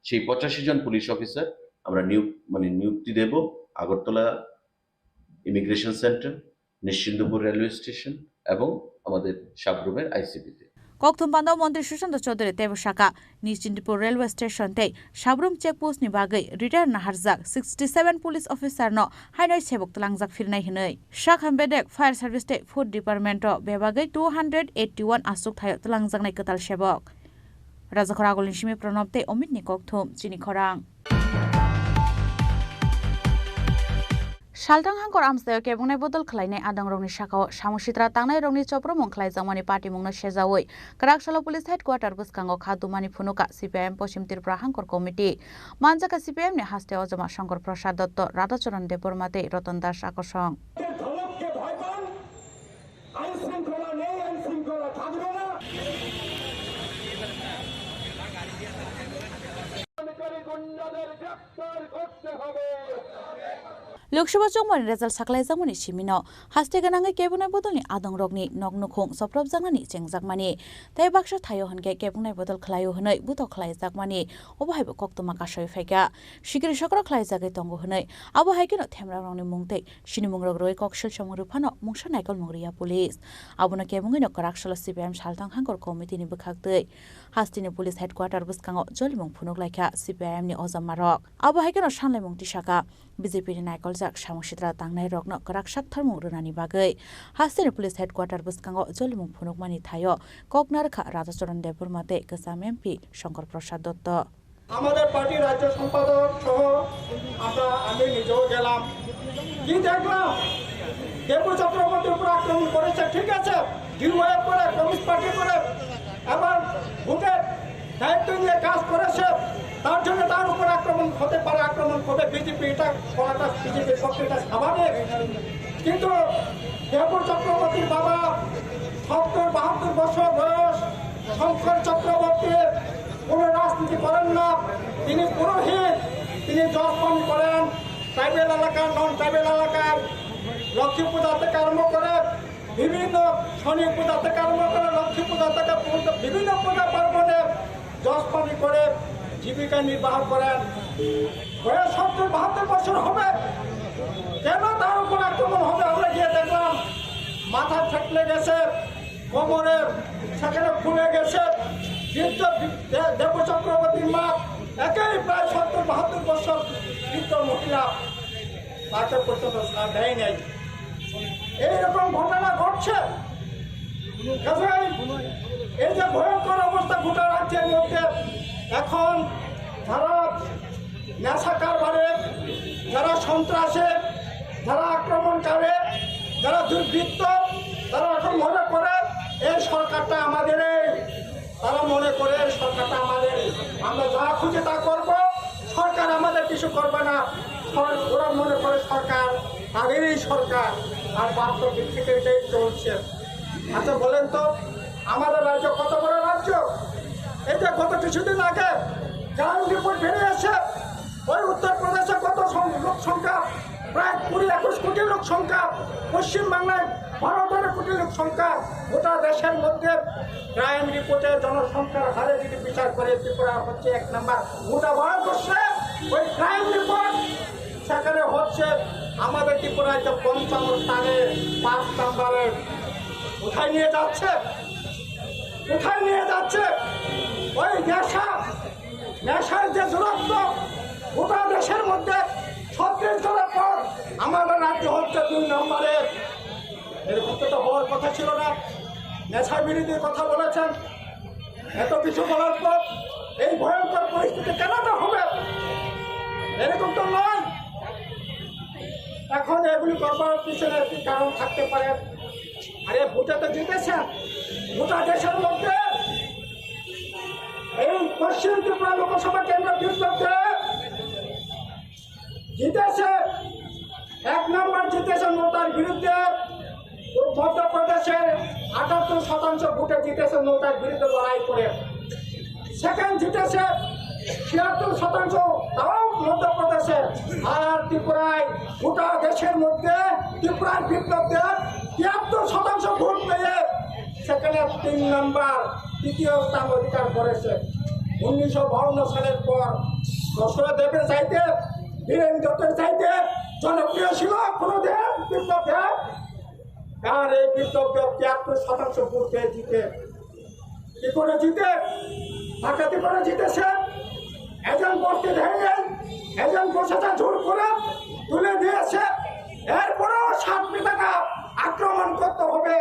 সেই 85 জন পুলিশ অফিসার আমরা নিযুক্তি দেব Agartala immigration centre, Nischindapur railway station এবং আমাদের সাবরুমের আইসিপিতে। কক্থুমবান্দাও মন্ত্রী সুশান্ত চৌধুরী তেবসাকা নিশ্চিন্তপুর রেলওয়ে स्टेशन ते साब्रुम चेकपोस्ट नि बागै रिटायर नाहारजाक 67 पुलिस अफिसार न हाइनाय सेबक तलांगजाक फिरनाय हिनै शाख हामबेदेक फायर सार्भिस ते फुड डिपार्टमेंट बेबागै 281 आसुक थायो तलांगजाकनाय कताल सेबक राजाखरा गलिनसिमे प्रणब ते अमित नि कक्थुम चिनि खरां सालथां हांकर आमसायाव केबंनाय बदल खालायनाय आदांरंनि साखाव सामुसित्रा तांनाय रंनि चप्रमं खालायजामानि पार्टी मुंनो सेजावै कराकसाला पुलिस हेडक्वार्टार बुसखांगाव खादुमानि फुनुका CPIM पश्चिम त्रिपुरा हांकर कमिटि मानजाका CPIM नि हास्ते अजमा शंकर प्रसाद दत्त राधाचरण देबबर्माते रतन दास आकर्षण लोकसभा चौमनि रेजाल्ट साख्लायजांमनि सिमिनो हास्ते गोनाङै केबुंनाय बदलनि आदं रगनि नगनुखुं सप्रबजांनानि चेंजाकमानि तै बाक्सा थायो हनके केबुंनाय बदल खलायो हनै बुतो खलायजाकमानि अबहायबो कक्तमा कासय फायका सिगिरि सकरा खलायजागै तंगो हनै अबहायकेनो थेमरांनि मुंते सिनिमुंरग रोय कक्सल समरुफानो मुंसा नायकल मुंरिया पुलिस आबुना केबुंगैनो कराकसल CPM सालथां हांगर कमिटिनि बखागदै हास्तिनि पुलिस हेडक्वार्टार बुसकाङो जलिमुं फुनुगलायखा CPM नि अजामारक अबहायकेनो सानलायमुं तिसाका BJP नि नायकल सामुसिद्रा तांनाय रगनो कराकसाक थरमुं रोनानि बागै हास्तिनि पुलिस हेडक्वार्टार बुसकाङो जलिमुं फुनुगमानि थायो ककनारखा राजाचरण देबुर मते गोजाम MP शंकर प्रसाद दत्त আমাদের পার্টি রাজ্য সম্পাদক সহ আমি নিজেও গেলাম কি দেখলাম দেবু চক্রবর্তীর উপর আক্রমণ করেছে ঠিক আছে ডিওয়াই করে কমিউনিস্ট পার্টি করে এবার ভোটের দায়িত্ব নিয়ে কাজ করেছে তার জন্য তার উপর আক্রমণ হতে পারে আক্রমণ করবে বিজেপি এটা করাটা বিজেপির পক্ষে এটা স্বাভাবিক কিন্তু দেবু চক্রবর্তীর বাবা ৭০-৭২ বছর বয়স শঙ্কর চক্রবর্তী কোনো রাজনীতি করেন না তিনি পুরোহিত তিনি জপন করেন ট্রাইবেল এলাকার নন ট্রাইবেল এলাকার লক্ষ্মী পূজা থেকে আরম্ভ করে বিভিন্ন শনি পূজা থেকে আরম্ভ করে লক্ষ্মী পূজা থেকে বিভিন্ন পূজা পার্বণে জপনি করে জীবিকা নির্বাহ করেন বয়স ৭০-৭২ বছর হবে কেন তার উপর আক্রমণ হবে আমরা গিয়ে দেখলাম মাথা থেকলে গেছে কোমরে সেখানে ফুলে গেছে কিন্তু দেবু চক্রবর্তীর মা একেই প্রায় ৭০-৭২ বছর বৃদ্ধ মহিলা তাকে পর্যন্ত সার দেয় নাই এইরকম ঘটনা ঘটছে এই যে ভয়ঙ্কর অবস্থা গোটা রাজ্যের মধ্যে এখন যারা নেশা কারবারে যারা সন্ত্রাসে যারা আক্রমণকারী যারা দুর্বৃত্ত তারা এখন মনে করে এই সরকারটা আমাদের তারা মনে করে সরকারটা আমাদের আমরা যা খুঁজে তা করব সরকার আমাদের কিছু করবে না ওরা মনে করে সরকার তাদেরই সরকার আর বাস্তবিক থেকে এটাই চলছে আচ্ছা বলেন তো আমাদের রাজ্য কত বড় রাজ্য এটা গত কিছুদিন আগে গ্রাউন্ড রিপোর্ট বেরিয়েছে ওই উত্তরপ্রদেশে কত লোক সংখ্যা প্রায় ২০-২১ কোটি লোক সংখ্যা পশ্চিমবাংলায় ১২ কোটি লোক সংখ্যা গোটা দেশের মধ্যে ক্রাইম রিপোর্টের জনসংখ্যার হারে যদি বিচার করে ত্রিপুরা হচ্ছে ১ নম্বর গোটা ভারতবর্ষে ওই ক্রাইম রিপোর্ট সেখানে হচ্ছে আমাদের ত্রিপুরায় তো ৫৫ স্থানে ৫ নম্বরে কোথায় নিয়ে যাচ্ছে ওই নেশার যে দূরত্ব গোটা দেশের মধ্যে ৩৬ জনের পর আমাদের রাজ্য হচ্ছে ২ নম্বরে এরকম তো হওয়ার কথা ছিল না নেশা বিরোধীর কথা বলেছেন এত কিছু বলার পর এই ভয়ঙ্কর পরিস্থিতি কেন হবে এরকম তো নয় এখন এগুলি করবার পিছনে কি কারণ থাকতে পারে আরে ভোটে তো জিতেছেন গোটা দেশের মধ্যে এই পশ্চিম ত্রিপুরা লোকসভা কেন্দ্র বিরুদ্ধে জিতেছে ১ নম্বর জিতেছে নোটার বিরুদ্ধে মধ্যপ্রদেশের ৭৮% ভোটে জিতেছে নোটার বিরুদ্ধে লড়াই করে সেকেন্ড জিতেছে ৭৬% তাও মধ্যপ্রদেশে আর ত্রিপুরায় গোটা দেশের মধ্যে ত্রিপুরার বিরুদ্ধে ৭৩% ভোট পেয়ে সেখানে ৩ নম্বর তৃতীয় স্থান অধিকার করেছে ১৯৫২ সালের পর দশরথ দেবের চাইতে বীরেন দত্তের চাইতে জনপ্রিয় ছিল কোনোদিন বিপ্লব আর এই বিপ্লব ৭৩% ভোট পেয়ে জিতে কি করে জিতে ডাকাতি করে জিতেছে এজেন্ট বসতে দেয়নি এজেন্ট বসেটা জোর করে তুলে দিয়েছে এরপরেও ৬০ টাকা আক্রমণ করতে হবে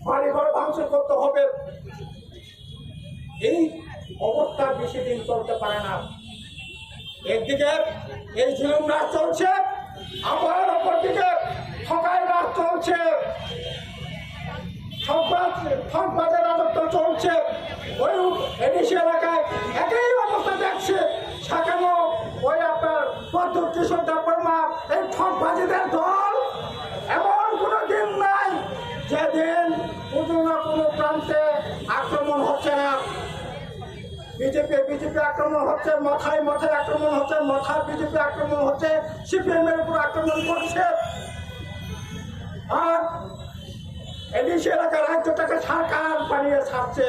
বাড়িঘর ভাঙচুর করতে হবে এই অবস্থা বেশি দিন চলতে পারে না একদিকে এই ঝিলুম রাজ চলছে আবার অপরদিকে ঠকাই রাজ চলছে ঠকবাজের রাজত্ব চলছে ওই এডিসি এলাকায় একই অবস্থা দেখছে সেখানেও ওই আপনার প্রদ্যুৎ কিশোর দেববর্মা এই ঠকবাজিদের দল এমন কোনো দিন নাই যেদিন কোনো না কোনো প্রান্তে আক্রমণ হচ্ছে না বিজেপি আক্রমণ হচ্ছে, মাথায় আক্রমণ হচ্ছে, মাথায় বিজেপি আক্রমণ হচ্ছে, সিপিএম এর উপর আক্রমণ করছে। আর এডিসি এলাকার রাজ্যটাকে সরকার বানিয়ে ছাড়ছে।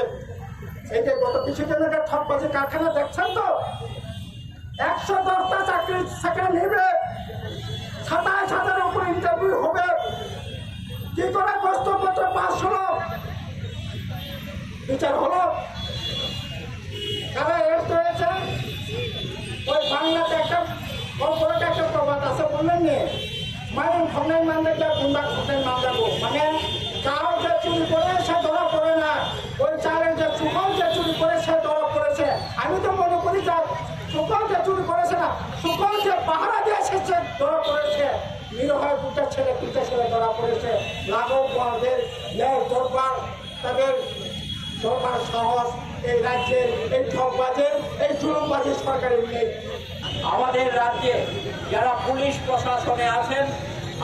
এই যে গত কিছুদিন আগে ঠকবাজি কারখানা দেখছেন তো, 110টা চাকরি সেখানে নেবে, 27,000 উপর ইন্টারভিউ হবে। কি করে প্রশ্নপত্র পাস হলো, বিচার হলো, কারা এসে হয়েছে? ওই বাংলাতে একটা কর্পোরেট একটা প্রবাদ আছে, বললেন নি, মায়ের খনের মান দেখলে গুন্ডা খনের মান দেখো। মানে চাল যে চুরি করে সে ধরা পড়ে না, ওই চালের যে সুফল যে চুরি করে সে ধরা পড়েছে। আমি তো মনে করি যে সুফল যে চুরি করেছে না, সুফল যে পাহারা দিয়ে এসেছে ধরা পড়েছে। নিরীহ দুটা ছেলে ধরা পড়েছে। লাঘব বলদের দরবার, তাদের দরবার সাহস এই রাজ্যের এই ঠকবাজের এই জুলুমবাজের সরকারের নেই। আমাদের রাজ্যে যারা পুলিশ প্রশাসনে আছেন,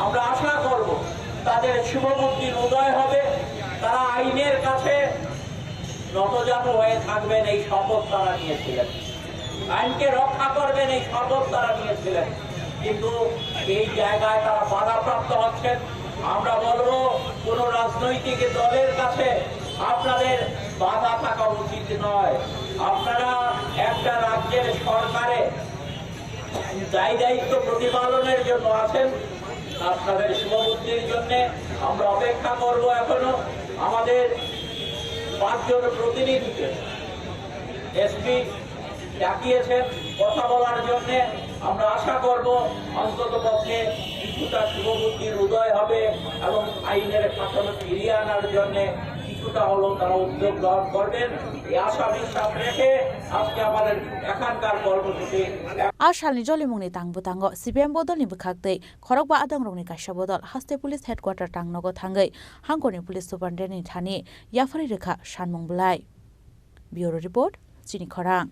আমরা আশা করব তাদের শুভবুদ্ধির উদয় হবে, তারা আইনের কাছে নতজানু হয়ে থাকবেন, এই শপথ তারা নিয়েছিলেন। আইনকে রক্ষা করবেন, এই শপথ তারা নিয়েছিলেন। কিন্তু এই জায়গায় তারা বাধাপ্রাপ্ত হচ্ছেন। আমরা বলবো কোনো রাজনৈতিক দলের কাছে আপনাদের বাধা থাকা উচিত নয়। আপনারা একটা রাজ্যের সরকারে দায়িত্ব প্রতিপালনের জন্য আছেন। আপনাদের শুভবুদ্ধির জন্য আমরা অপেক্ষা করব। এখনো আমাদের 5 জন প্রতিনিধিকে এসপি ডাকিয়েছেন কথা বলার জন্য। আমরা আশা করব অন্তত পক্ষে কিছুটা শুভবুদ্ধির উদয় হবে এবং আইনের শাসন ফিরিয়ে আনার জন্য কিছুটা হলেও তারা উদ্যোগ গ্রহণ করবেন। এই আশা বিশ্বাস রেখে আজকে আমাদের এখানকার কর্মসূচি आशालनि जलिमुंनि तांबुतांग सिपिएम बदलनि बुखाक्तै खरकबा आदंरंनि काश्या बदल हास्ते पुलिस हेडक्वार्टार तांनगो थांगै हांगरनि पुलिस सुपारिनटेन्डेन्टनि थानि याफारि रेखा सानमुं बुलाय। ब्यूरो रिपोर्ट चिनि खरां।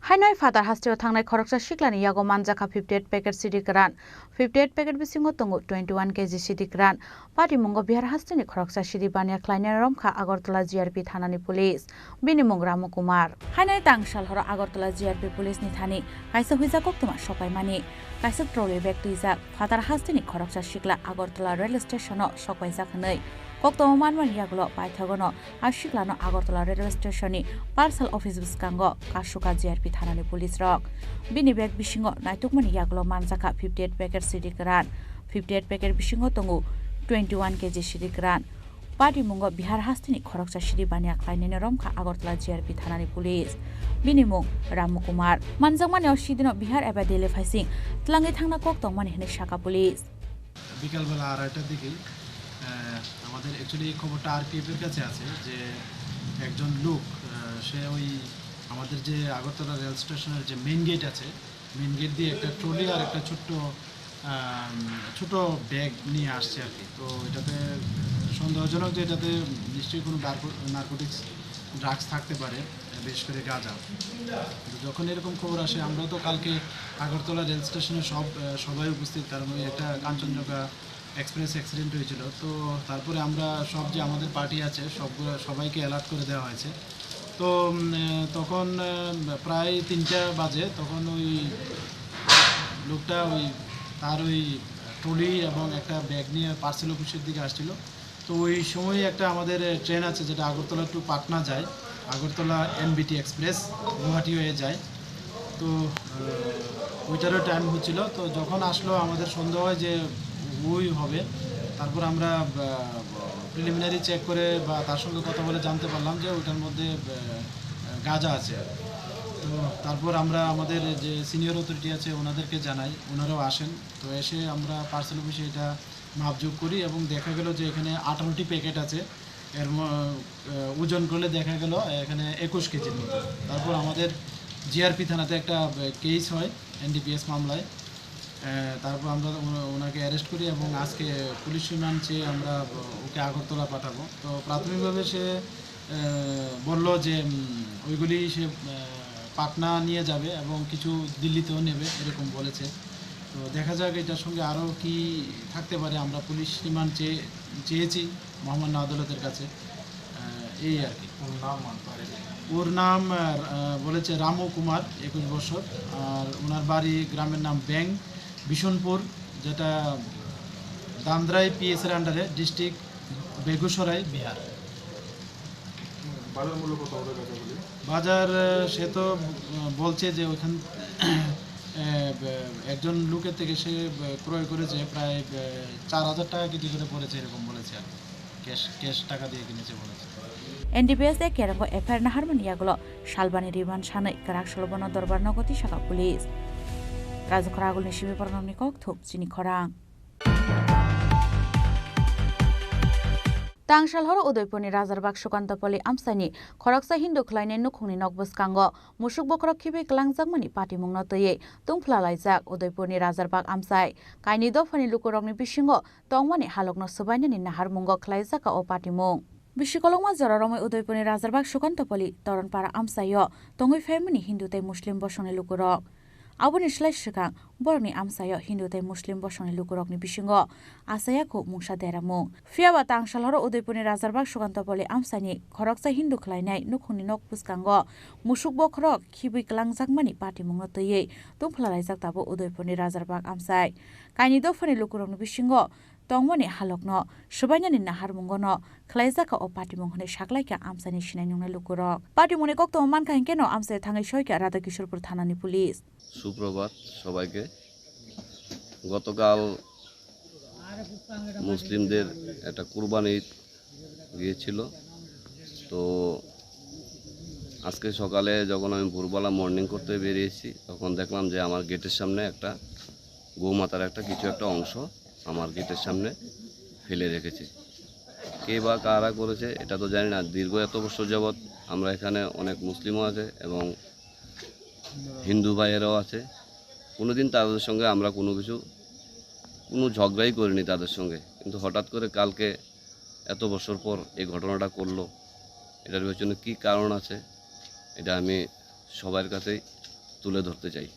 हाइनाय फादार हास्टेयाव थांनाय खरकसा सिख्लानि यागो मानजाखा 58 पेकेट सिडि गोरान 58 पेकेट बिसिङाव दङ 21 केजि सिडि गोरान पाटिमुंगो बिहार हास्टेनि खरकसा सिडि बानिया ख्लायनाय रमखा आगरतला जिआरपि थानानि पुलिस बिनि मुं रामु कुमार। हाइनाय तांसाल हर आगरतला जिआरपि पुलिसनि थानि काइसा हुइजा कक्तमा सपायमानि काइसा ट्रली बेग तुइजाक फादार हास्टेनि खरकसा सिख्ला आगरतला रेल स्टेशनाव सपायजाखनै कक्तमा मानमानि यागुलो बायथागनो आशिक्लानो आगरतला रेलवे स्टेशननि पार्सल अफिस बिस्कांगो कासुका जिआरपि थानानि पुलिस रक बिनि बेग बिसिङो नायतुकमानि यागुलो मानजाखा 58 पेकेट सिडि गोरान 58 पेकेट बिसिङो दङ 21 केजि सिडि गोरान पाटिमुंगो बिहार हास्टेनि खरकसा सिडि बानिया ख्लायनायनि रमखा आगरतला जिआरपि थानानि पुलिस बिनि मुं रामु कुमार। मानजामानियाव सिदिनो बिहार एबा दिल्ली फाइसिं तलाङै थांना कक्तमानि हिनै शाखा पुलिस। বিকালবেলা 2:30টার দিকে আমাদের অ্যাকচুয়ালি এই খবরটা আরপিএফের কাছে আছে যে একজন লোক সে ওই আমাদের যে আগরতলা রেল স্টেশনের যে মেইন গেট আছে, মেইন গেট দিয়ে একটা ট্রলি আর একটা ছোট ব্যাগ নিয়ে আসছে আর কি। তো এটাতে সন্দেহজনক যে এটাতে নিশ্চয়ই কোনো নার্কোটিক্স ড্রাগস থাকতে পারে, বিশেষ করে গাঁজা। যখন এরকম খবর আসে আমরা তো কালকে আগরতলা রেল স্টেশনে সবাই উপস্থিত, কারণ ওই একটা কাঞ্চনজঙ্ঘা এক্সপ্রেস অ্যাক্সিডেন্ট হয়েছিল। তো তারপরে আমরা সব যে আমাদের পার্টি আছে সবাইকে অ্যালার্ট করে দেওয়া হয়েছে। তো তখন প্রায় 3টা বাজে, তখন ওই লোকটা তার ওই ট্রলি এবং একটা ব্যাগ নিয়ে পার্সেল অফিসের দিকে আসছিল। তো ওই সময় একটা আমাদের ট্রেন আছে যেটা আগরতলা টু পাটনা যায়, আগরতলা এমবিটি এক্সপ্রেস গুয়াহাটি হয়ে যায়। তো ওইটারও টাইম হচ্ছিল। তো যখন আসলো আমাদের সন্দেহ হয় যে ওই হবে। তারপর আমরা প্রিলিমিনারি চেক করে বা তার সঙ্গে কথা বলে জানতে পারলাম যে ওইটার মধ্যে গাঁজা আছে। তো তারপর আমরা আমাদের যে সিনিয়র অথরিটি আছে ওনাদেরকে জানাই, ওনারাও আসেন। তো এসে আমরা পার্সেল অফিসে এটা মাপযোগ করি এবং দেখা গেল যে এখানে 18টি প্যাকেট আছে। এর ওজন করলে দেখা গেল এখানে 21 কেজির মতো। তারপর আমাদের জিআরপি থানাতে একটা কেস হয় এনডিপিএস মামলায়। তারপর আমরা ওনাকে অ্যারেস্ট করি এবং আজকে পুলিশ রিমান্ড চেয়ে আমরা ওকে আগরতলা পাঠাবো। তো প্রাথমিকভাবে সে বলল যে ওইগুলি সে পাটনা নিয়ে যাবে এবং কিছু দিল্লিতেও নেবে, এরকম বলেছে। তো দেখা যাক এটার সঙ্গে আরও কি থাকতে পারে। আমরা পুলিশ রিমান্ড চেয়েছি মহামান্য আদালতের কাছে। এই আর কি। ওর নাম বলেছে রামু কুমার, 21 বছর, আর ওনার বাড়ি গ্রামের নাম ব্যাং বিশনপুর, যেটা দান্দ্রাই পিএসের আন্ডারে, ডিস্ট্রিক্ট বেগুসরাই, বিহার। বাজার সে তো বলছে যে ওইখান একজন লোকের থেকে সে ক্রয় করেছে প্রায় 4,000 টাকা কেজি করে পড়েছে, এরকম বলেছে আর ক্যাশ টাকা দিয়ে কিনেছে বলেছে। NDPS কেরাঙ্গ এফআইআর নাহারমনি ইয়াগুলো শালবানি রিমান সাनै কারাক সলবন দরবার নগতি শাখা পুলিশ রাজখরা আগুলনি শিবি পরনামনি কক থুপ চিনি খরাং तांगशाल हर उदयपुरनि राजारबाग सुकान्तपल्ली आमसाइनि खरकसा हिन्दु ख्लायनाय नुखुंनि नकबस्कांग मुसुक बखरक खिबि क्लांगजाकमानि पाटिमुंग नतयै तुंफ्लालायजाक उदयपुरनि राजारबाग आमसाइ काइनि दफानि लुकुरकनि बिसिंग तंमानि हालकनो सबायनानि नाहारमुंग ख्लायजाका अ पाटिमुंग बिशिकलंमा जरारमै उदयपुरनि राजारबाग सुकान्तपल्ली तरणपारा आमसाइयो तंगै फेमिनि हिन्दु तै मुस्लिम बसंनि लुकुरक आबुनि स्लाय सिगां बरनि आमसायो हिन्दु तै मुस्लिम बसंनि लुकुरकनि बिसिंग आसायाखौ मुंसा देरामुं फियाबा तांगशाल हर उदयपुरनि राजारबाग सुकान्तपल्ली आमसाइनि खरकसा हिन्दु ख्लायनाय नुखुंनि नक पुस्कांग मुसुक बखरक खिबि क्लांगजाकमानि पाटिमुंग नतयै तुंफ्लालायजाक ताबो उदयपुरनि राजारबाग आमसाइ काइनि दफानि लुकुरकनि बिसिंग तंमनि हालकनो सुबायनानि नाहारमुंगनो ख्लायजाका अ पाटिमुंगनि साखलायका आमसाइनि सिनायनुंनाय लुकुरक पाटिमुंनि कक्तो मानखा हिंकेनो आमसाइ थाङै सयका राधाकिशोरपुर थानानि पुलिस সুপ্রভাত সবাইকে। গতকাল মুসলিমদের একটা কুরবানি ঈদ গিয়েছিল, তো আজকে সকালে যখন আমি ভোরবেলা মর্নিং করতে বেরিয়েছি তখন দেখলাম যে আমার গেটের সামনে একটা গৌমাতার কিছু একটা অংশ আমার গেটের সামনে ফেলে রেখেছে। কে বা কারা করেছে এটা তো জানি না। দীর্ঘ এত বছর যাবৎ আমরা এখানে অনেক মুসলিমও আছে এবং হিন্দু ভাইয়েরাও আছে। কোনোদিন তাদের সঙ্গে আমরা কোনো ঝগড়াই করিনি তাদের সঙ্গে, কিন্তু হঠাৎ করে কালকে এত বছর পর এই ঘটনাটা করলো। এটার পেছনে কী কারণ আছে এটা আমি সবার কাছেই তুলে ধরতে চাই।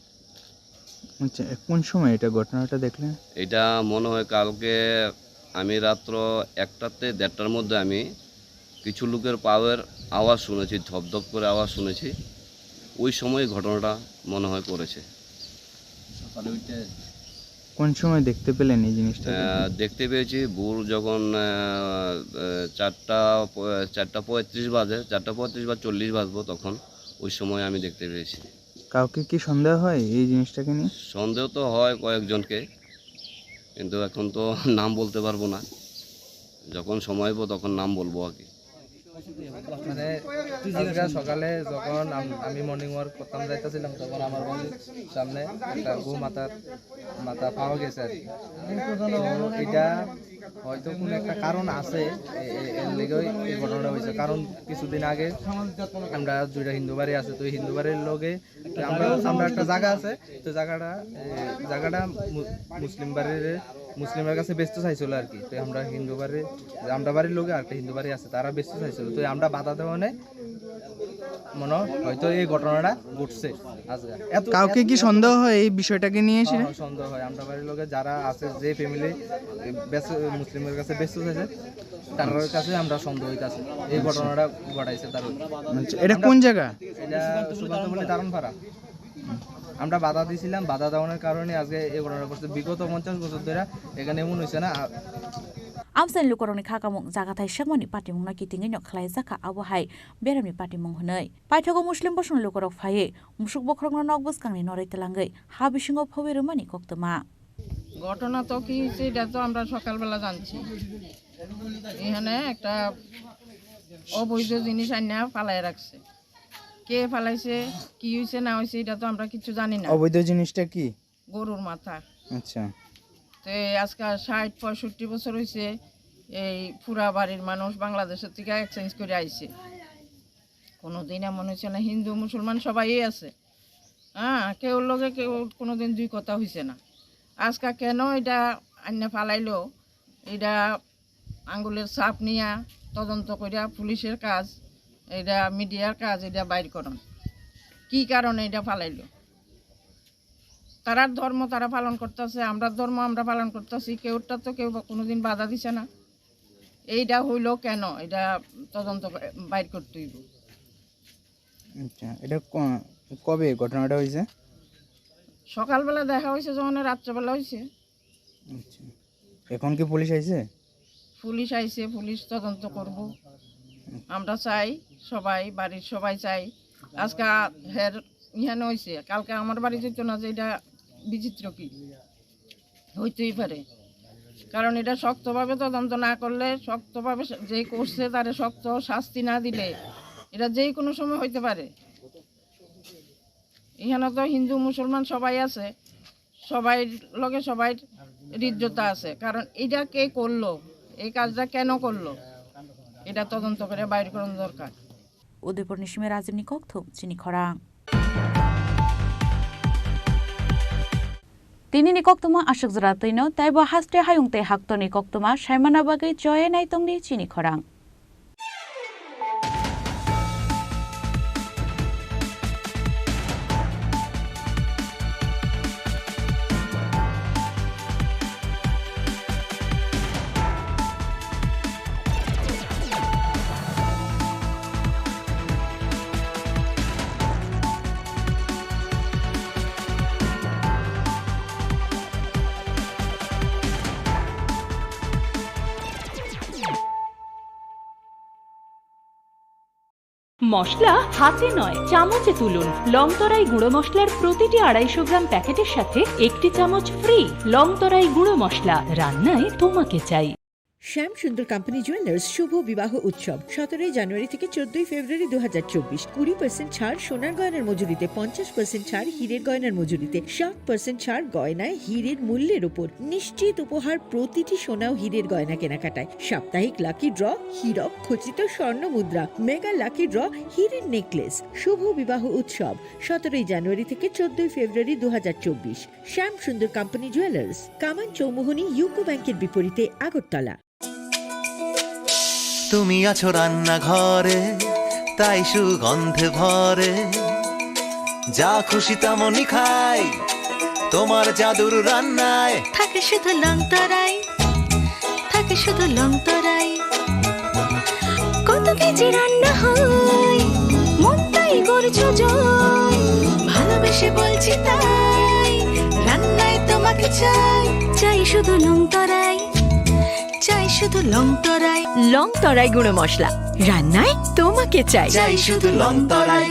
আচ্ছা, কোন সময় এটা ঘটনাটা দেখলেন? এটা মনে হয় কালকে আমি রাত্র 1টা থেকে 1:30টার মধ্যে আমি কিছু লোকের পাওয়ার আওয়াজ শুনেছি, ধপধপ করে আওয়াজ শুনেছি। ওই সময় ঘটনাটা মনে হয় করেছে। কোন সময় দেখতে পেলেন এই জিনিসটা? দেখতে পেয়েছি ভোর যখন 4:35 বাজে, 4:35 বা 40 বাজবো, তখন ওই সময় আমি দেখতে পেয়েছি। কাউকে কি সন্দেহ হয় এই জিনিসটাকে নিয়ে? সন্দেহ তো হয় কয়েকজনকে, কিন্তু এখন তো নাম বলতে পারবো না। যখন সময় হবো তখন নাম বলবো আর কি। মানে আজকে সকালে যখন আমি মর্নিং ওয়াক করতাম যাইতেছিলাম, তখন আমার বাড়ির সামনে একটা মাথা পাওয়া গেছে আর কি। এটা হয়তো কোনো একটা কারণ আছে, এর লেগেই এই ঘটনাটা হয়েছে। কারণ কিছুদিন আগে আমরা 2টা হিন্দু বাড়ি আছে, তো হিন্দু বাড়ির লোকে আমরা একটা জায়গা আছে, তো জায়গাটা মুসলিমের কাছে বেচতে চাইছিল আর কি। তো আমরা বাড়ির লোকে আর একটা হিন্দু বাড়ি আছে, তারা বেচতে চাইছিল। তো আমরা বাধা দেওয়া নেই, মনে হয়তো এই ঘটনাটা ঘটছে। কাউকে কি সন্দেহ হয় এই বিষয়টাকে নিয়ে? সন্দেহ হয়। আমরা বাড়ির লোকে যারা আছে, যে ফ্যামিলি মুসলিমের কাছে বেচতে চাইছে, তার কাছে আমরা সন্দেহ হইতাছে এই ঘটনাটা ঘটাইছে তার। এটা কোন জায়গা? এটা সুকান্তপল্লী দারুণপাড়া। আমরা বাধা দিয়েছিলাম, বাধা দেওয়ার কারণে আজকে এই ঘটনা ঘটছে। বিগত 50 বছর ধরে এখানে এমন হয়েছে না। आमसाइनि लुकुरकनि खाकामुं जागाथाय सेगमनि पाटिमुंना कितिङै ख्लायजाका आबहाय बेरामनि पाटिमुं हनै पाइथागो मुस्लिम बसंनि लुकुरक फाये मुसुक बखरंनो नकबस्कांनि नरैतलाङै हा बिसिङाव फवेरमानि कक्तमा ঘটনা তো কি হয়েছে এটা তো আমরা সকালবেলা জানছি। এখানে একটা অবৈধ জিনিস আইনা ফালাই রাখছে, কে ফালাইছে, কি হয়েছে না হয়েছে এটা তো আমরা কিছু জানি না। অবৈধ জিনিসটা কি? গরুর মাথা। আচ্ছা। তো আজকে 60-65 বছর হয়েছে এই পুরা বাড়ির মানুষ বাংলাদেশের থেকে এক্সচেঞ্জ করে আইছে। কোনোদিন এমন হয়েছে না, হিন্দু মুসলমান সবাই আছে, কেউ লোকে কেউ কোনোদিন দুই কথা হয়েছে না। আজকে কেন এটা আইনা ফালাইলো, এটা আঙ্গুলের ছাপ নিয়ে তদন্ত করিয়া পুলিশের কাজ, এটা মিডিয়ার কাজ, এটা বাইর করন কি কারণে এটা ফালাইলো। তারার ধর্ম তারা পালন করতেছে, আমরা ধর্ম আমরা পালন করতেছি, কেউটা তো কেউ কোনোদিন বাধা দিছে না। এইটা হইলো কেন, এটা তদন্ত বাইর করতে হইব। আচ্ছা, এটা কবে ঘটনাটা হয়েছে? সকালবেলা দেখা হয়েছে, যখন রাত্রেবেলা হয়েছে। আচ্ছা, এখন কি পুলিশ আইছে? পুলিশ আইছে, পুলিশ তদন্ত করব। আমরা চাই, সবাই বাড়ির সবাই চাই, আজকে হের ইহানে হয়েছে, কালকে আমার বাড়ি যেত না, যে এটা বিচিত্র কি হইতেই পারে। কারণ এটা শক্তভাবে তদন্ত না করলে, শক্তভাবে যে করছে তারে শক্ত শাস্তি না দিলে এটা যেই কোনো সময় হইতে পারে। এখানে তো হিন্দু মুসলমান সবাই আছে, সবাই লগে সবাই হৃদ্যতা আছে। কারণ এটা কে করলো, এই কাজটা কেন করলো, এটা তদন্ত করে বাইর করানো দরকার। উদয়পুর নিশিমে রাজনী কক্ষ চিনি খরাং তিনি নিকক্তমা আশক জরাতৈন তাইব হাস্তে হায়ুংতে হাক্ত নিকক্তমা সাইমানা বাগৈ জয়ে নাইতংনি চিনি খরাং মশলা হাতে নয় চামচে তুলুন। লংতরাই গুঁড়ো মশলার প্রতিটি 250 গ্রাম প্যাকেটের সাথে 1টি চামচ ফ্রি। লংতরাই গুঁড়ো মশলা, রান্নায় তোমাকে চাই। শ্যাম সুন্দর কোম্পানি জুয়েলার্স শুভ বিবাহ উৎসব 17 জানুয়ারি থেকে 14 ফেব্রুয়ারি 2024। 20% ছাড় সোনার গয়নার মজুরিতে, 50% ছাড় হীরের গয়নার মজুরিতে, 60% ছাড় গয়নায় হীরের মূল্যের উপর, নিশ্চিত উপহার প্রতিটি সোনা ও হীরের গয়না কেনাকাটায়, সাপ্তাহিক লাকি ড্র হীরক খচিত স্বর্ণ মুদ্রা, মেগা লাকি ড্র হীরের নেকলেস। শুভ বিবাহ উৎসব 17 জানুয়ারি থেকে 14 ফেব্রুয়ারি 2024। শ্যাম সুন্দর কোম্পানি জুয়েলার্স, কামান চৌমুহনী ইউকো ব্যাংকের বিপরীতে, আগরতলা। তুমি আছো রান্নাঘরে, তাই সুগন্ধে ভরে, যা খুশি তেমনই খাই, তোমার জাদুর রান্নায় থাকে শুধু লংতরাই, থাকে শুধু লংতরাই। কত কেজি রান্না হয়, মনটাই করছো জয়, ভালোবেসে বলছি তাই, রান্নায় তোমাকে চাই, চাই শুধু লংতরাই, চাই শুধু লংতরাই। লংতরাই গুঁড়ো মশলা, রান্নায় তোমাকে চাই, চাই শুধু লংতরাই।